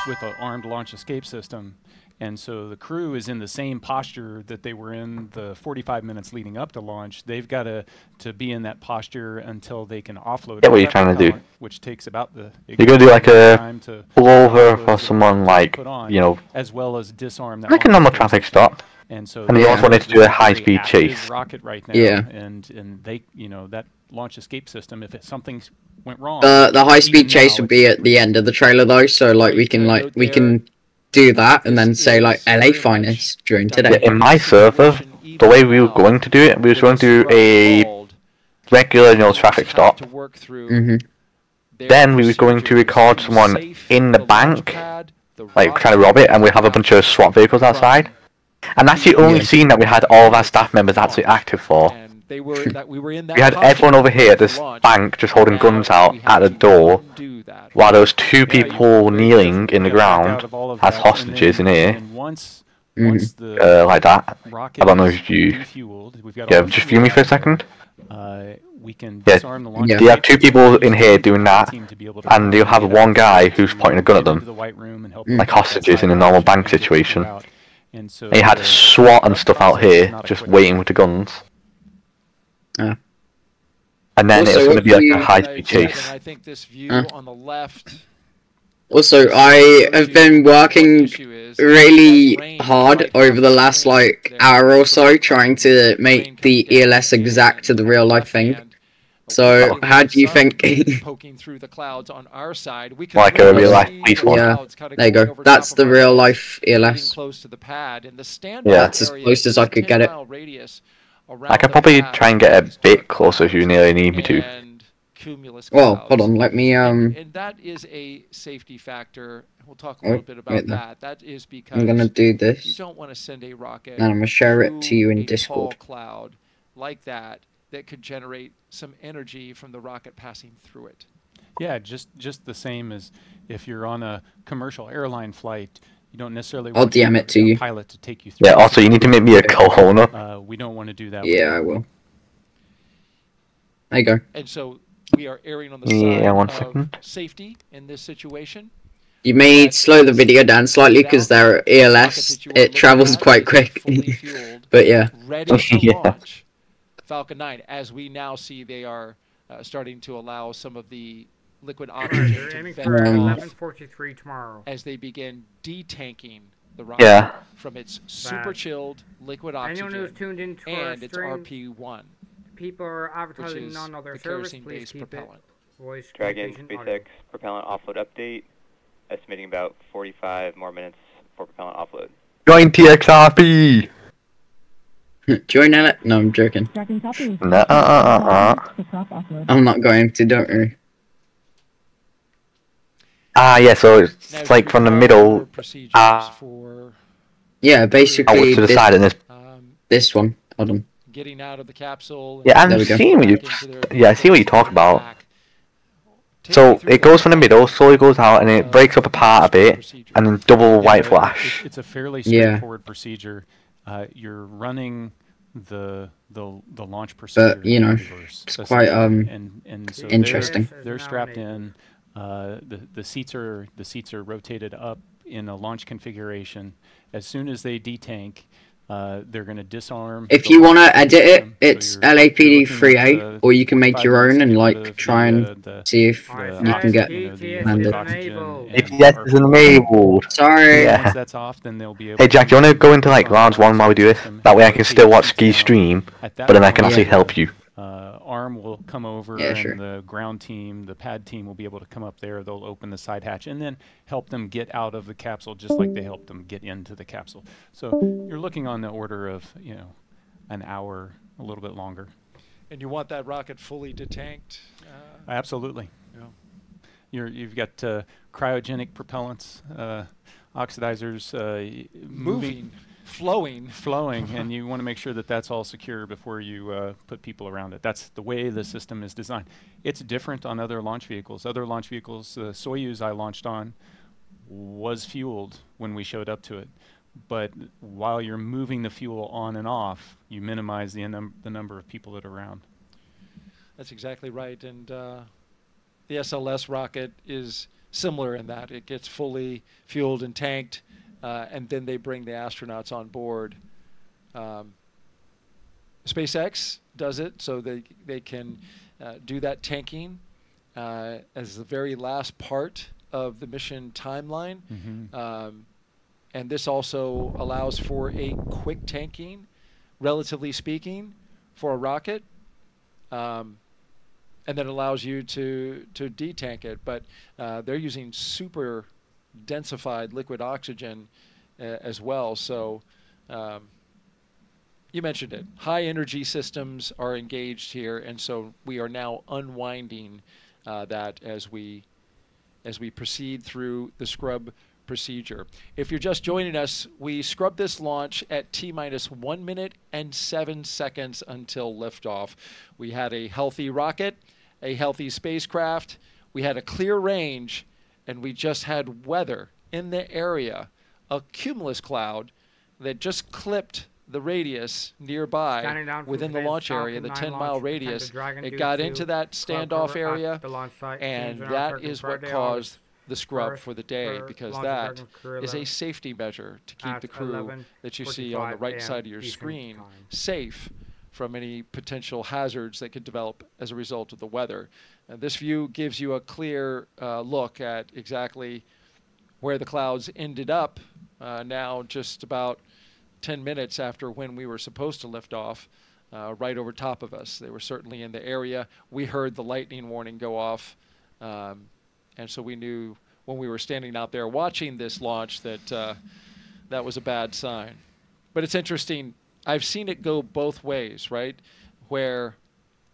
with an armed launch escape system. And so the crew is in the same posture that they were in the 45 minutes leading up to launch. They've got to be in that posture until they can offload. Yeah, what you're trying to do. Which takes about the. You're gonna do like a pullover for someone like, you know, as well as disarm that. Like a normal traffic stop. And so. And you also wanted to do a high-speed chase. Rocket right now. Yeah. And they, you know, that launch escape system. If something went wrong. The high-speed chase would be at the end of the trailer though, so like we can do that and then say like LA Finest during today. Yeah, in my server, the way we were going to do it, we were going to do a regular, you know, traffic stop. Then we were going to record someone in the bank, like trying to rob it, and we have a bunch of SWAT vehicles outside. And that's the only scene that we had all of our staff members actually active for. We had everyone over here at this bank just holding guns out at the door, while there was two people kneeling in the ground as hostages in here. Like that. I don't know if you... Yeah, just view me for a second. Yeah, you have two people in here doing that, and you'll have one guy who's pointing a gun at them, like hostages in a normal bank situation. And you had SWAT and stuff out here, just waiting with the guns. Yeah. And then also, it's going to be like a high-speed chase. I think this view on the left. Also, I have been working really hard over the last like hour or so trying to make the ELS exact to the real life thing. So, how do you think? Poking through the clouds on our side, we like a real life police one. Yeah, there you go. That's the real life ELS. Close to the pad, and the yeah, that's as close as I could get it. I could probably try and get a bit closer if you nearly need me to. cumulus Well, clouds. hold on, let me And that is a safety factor. We'll talk a little bit about that. That is because I'm gonna do this. you don't want to send a rocket and I'm gonna share it to you in a Discord. tall cloud like that could generate some energy from the rocket passing through it. Yeah, just the same as if you're on a commercial airline flight. You don't necessarily I'll want DM it to a you. pilot to take you through. Yeah, also you need to make me a co-owner. We don't want to do that. Yeah, I will. There you go. And so we are erring on the Yeah, one side of second. safety in this situation. You may slow the video down slightly because they're ELS. It travels quite quick. But yeah. Ready to launch Falcon 9. As we now see, they are starting to allow some of the liquid oxygen They're to aiming vent for off 11:43 tomorrow. as they begin detanking the rocket from its super chilled liquid oxygen Anyone who's tuned into our and its stream, RP1. People are advertising is on other the service. Please kerosene-based keep propellant. it voice Dragon, communication SpaceX audio. propellant offload update. Estimating about 45 more minutes for propellant offload. Join TXRP! Join Alex? No, I'm joking. I'm not going to, don't worry. Yeah, so it's like from the middle. Yeah, basically to the side and this one. Hold on. Getting out of the capsule. Yeah, I'm seeing what you. Yeah, I see what you talk about. So it goes from the middle, slowly goes out, and it breaks up apart a bit, and then double white flash. It's a fairly straightforward procedure. You're running the launch procedure. But you know, it's quite and so interesting. They're strapped in. The seats are rotated up in a launch configuration. As soon as they detank, they're going to disarm. If you want to edit it, it's LAPD 3A, or you can make your own and like try and see if you can get landed. APS is enabled. Sorry. Once that's off, then they'll be able. Hey Jack, do you want to go into like round 1 while we do this? That way I can still watch Ski stream, but then I can actually help you. ARM will come over, and the ground team, the pad team will be able to come up there. They'll open the side hatch and then help them get out of the capsule, just like they helped them get into the capsule. So you're looking on the order of, you know, an hour, a little bit longer. And you want that rocket fully detanked? Absolutely. Yeah. You've got cryogenic propellants, oxidizers, moving. Flowing, and you want to make sure that that's all secure before you put people around it. That's the way the system is designed. It's different on other launch vehicles. Other launch vehicles, Soyuz I launched on, was fueled when we showed up to it. But while you're moving the fuel on and off, you minimize the number of people that are around. That's exactly right. And the SLS rocket is similar in that it gets fully fueled and tanked. And then they bring the astronauts on board. SpaceX does it so they can do that tanking as the very last part of the mission timeline. And this also allows for a quick tanking, relatively speaking, for a rocket. And then allows you to detank it. But they're using super densified liquid oxygen as well. So you mentioned it. High energy systems are engaged here, and so we are now unwinding that as we proceed through the scrub procedure. If you're just joining us, we scrubbed this launch at T-minus 1 minute and 7 seconds until liftoff. We had a healthy rocket, a healthy spacecraft, we had a clear range, and we just had weather in the area, a cumulus cloud that just clipped the radius nearby within the launch area, the 10-mile radius. It got into that standoff area, and that is what caused the scrub for the day, because that is a safety measure to keep the crew that you see on the right side of your screen safe from any potential hazards that could develop as a result of the weather. This view gives you a clear look at exactly where the clouds ended up now just about 10 minutes after when we were supposed to lift off, right over top of us. They were certainly in the area. We heard the lightning warning go off, and so we knew when we were standing out there watching this launch that that was a bad sign. But it's interesting. I've seen it go both ways, right? Where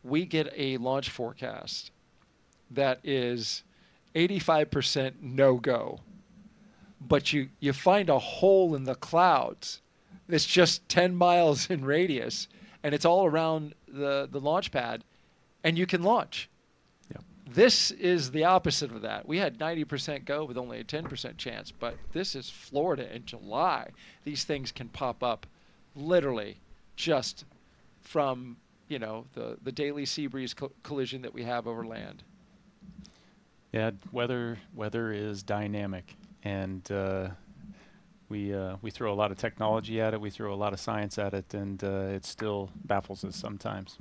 we get a launch forecast that is 85% no-go. But you find a hole in the clouds that's just 10 miles in radius, and it's all around the launch pad, and you can launch. Yep. This is the opposite of that. We had 90% go with only a 10% chance, but this is Florida in July. These things can pop up literally just from, you know, the daily sea breeze collision that we have over land. Yeah, weather is dynamic, and we throw a lot of technology at it, we throw a lot of science at it, and it still baffles us sometimes.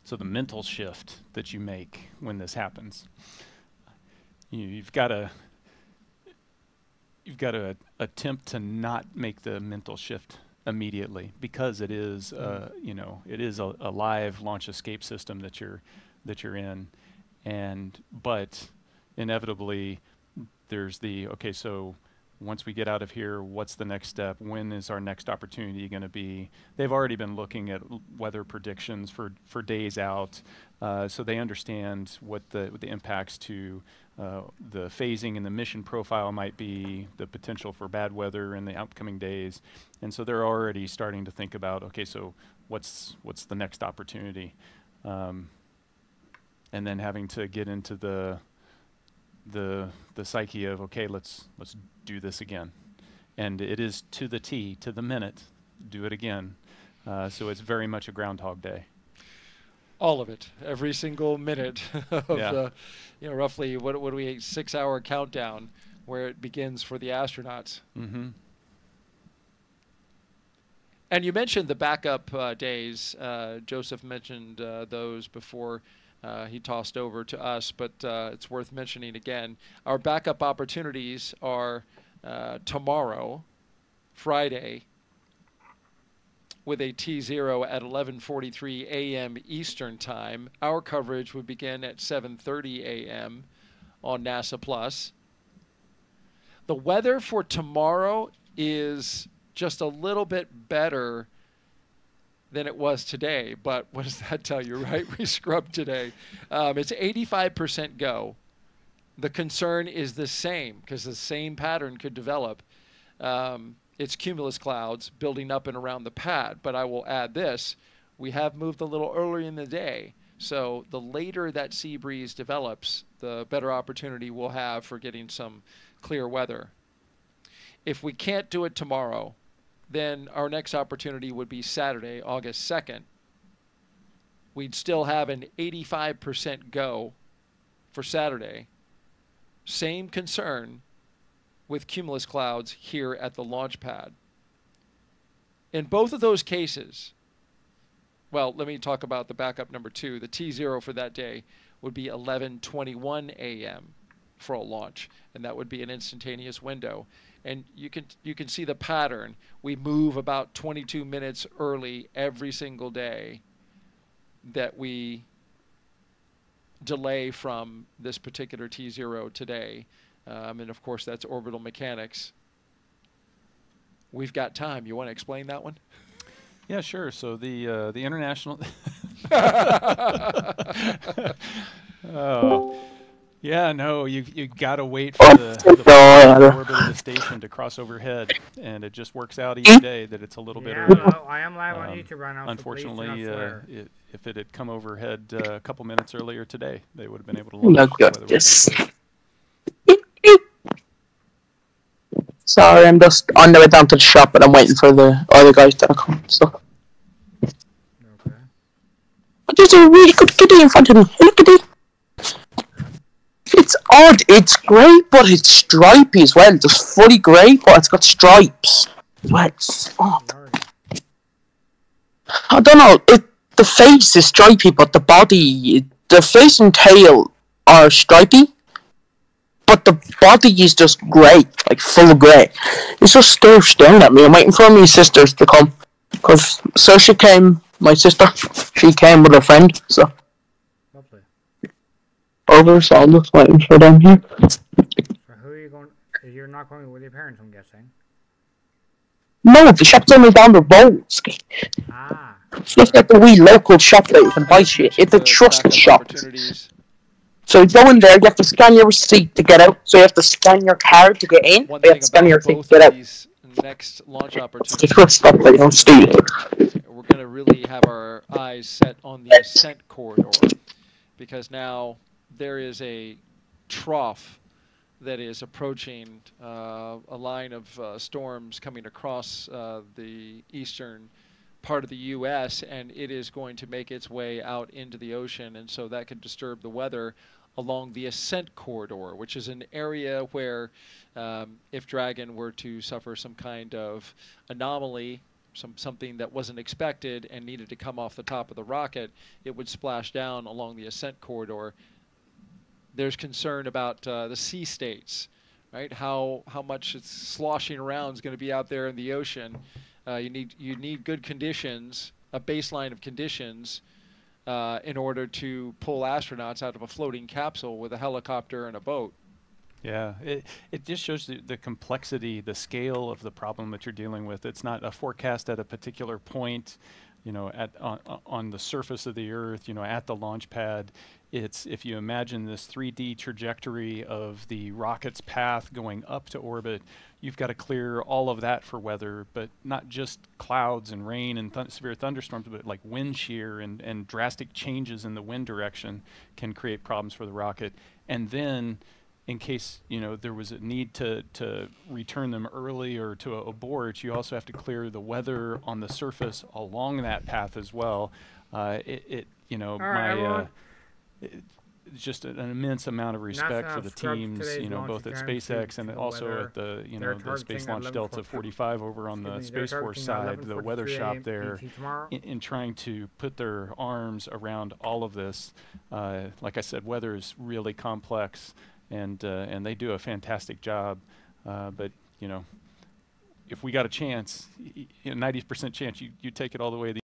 So the mental shift that you make when this happens, you've got to attempt to not make the mental shift immediately, because it is you know, it is a live launch escape system that you're in, but inevitably there's the, okay, so once we get out of here, what's the next step? When is our next opportunity going to be? They've already been looking at weather predictions for days out, so they understand what the impacts to the phasing and the mission profile might be, the potential for bad weather in the upcoming days, and so they're already starting to think about, okay, so what's the next opportunity, and then having to get into the psyche of, okay, let's do this again, and it is to the T, to the minute, do it again. So it's very much a Groundhog Day. All of it, every single minute of the, you know, roughly what do we 6-hour countdown where it begins for the astronauts. Mm-hmm. And you mentioned the backup days. Joseph mentioned those before. He tossed over to us, but it's worth mentioning again. Our backup opportunities are tomorrow, Friday, with a T0 at 11:43 a.m. Eastern Time. Our coverage would begin at 7:30 a.m. on NASA Plus. The weather for tomorrow is just a little bit better than it was today, but what does that tell you, right? We scrubbed today. It's 85% go. The concern is the same, because the same pattern could develop. It's cumulus clouds building up and around the pad, but I will add this. We have moved a little earlier in the day, so the later that sea breeze develops, the better opportunity we'll have for getting some clear weather. If we can't do it tomorrow, then our next opportunity would be Saturday, August 2nd. We'd still have an 85% go for Saturday. Same concern with cumulus clouds here at the launch pad. In both of those cases, well, let me talk about the backup number 2. The T0 for that day would be 11:21 a.m. for a launch, and that would be an instantaneous window. And you can see the pattern. We move about 22 minutes early every single day that we delay from this particular T0 today. And of course, that's orbital mechanics. We've got time. You want to explain that one? Yeah, sure. So the international. Oh. Yeah, no, you got to wait for the orbit of the station to cross overhead, and it just works out each day that it's a little bit early. No, I am live on YouTube right now. Unfortunately, if it had come overhead a couple minutes earlier today, they would have been able to launch. Sorry, I'm just on the way down to the shop, but I'm waiting for the other guys that are coming. So. Okay. But there's a really good kitty in front of me. Look at it. It's odd. It's grey, but it's stripy as well. It's fully grey, but it's got stripes. Well, it's odd. I don't know. The face is stripy, but the body, the face and tail are stripy, but the body is just grey, like full grey. It's just staring at me. I'm waiting for my sisters to come, because Saoirse came. My sister, she came with her friend, so. Over, so I'm just waiting for them here. So who are you going? So you're not going with your parents, I'm guessing. No, the shop's only down the road. Ah. It's not like the wee local shop that you can buy shit. It's a trusted shop. So you go in there, you have to scan your receipt to get out. So you have to scan your card to get in. One You have thing to scan about your receipt both to get of out. these next launch It's opportunities, a trust stop that you don't steal. we're going to really have our eyes set on the ascent corridor, because now there is a trough that is approaching a line of storms coming across the eastern part of the U.S., and it is going to make its way out into the ocean, and so that could disturb the weather along the ascent corridor, which is an area where if Dragon were to suffer some kind of anomaly, something that wasn't expected and needed to come off the top of the rocket, it would splash down along the ascent corridor. There's concern about the sea states, right? How much it's sloshing around is going to be out there in the ocean. You need good conditions, a baseline of conditions, in order to pull astronauts out of a floating capsule with a helicopter and a boat. Yeah, it just shows the complexity, the scale of the problem that you're dealing with. It's not a forecast at a particular point, you know, on the surface of the Earth, you know, at the launch pad. It's, if you imagine this 3D trajectory of the rocket's path going up to orbit, you've got to clear all of that for weather, but not just clouds and rain and severe thunderstorms, but like wind shear and drastic changes in the wind direction can create problems for the rocket. And then, in case, you know, there was a need to return them early or to abort, you also have to clear the weather on the surface along that path as well. You know, just an immense amount of respect for the teams, you know, both at SpaceX and also at the, you know, the Space Launch Delta 45 over on the Space Force side, the weather shop there, in trying to put their arms around all of this. Like I said, weather is really complex, and they do a fantastic job. But, you know, if we got a chance, 90% chance, you take it all the way to the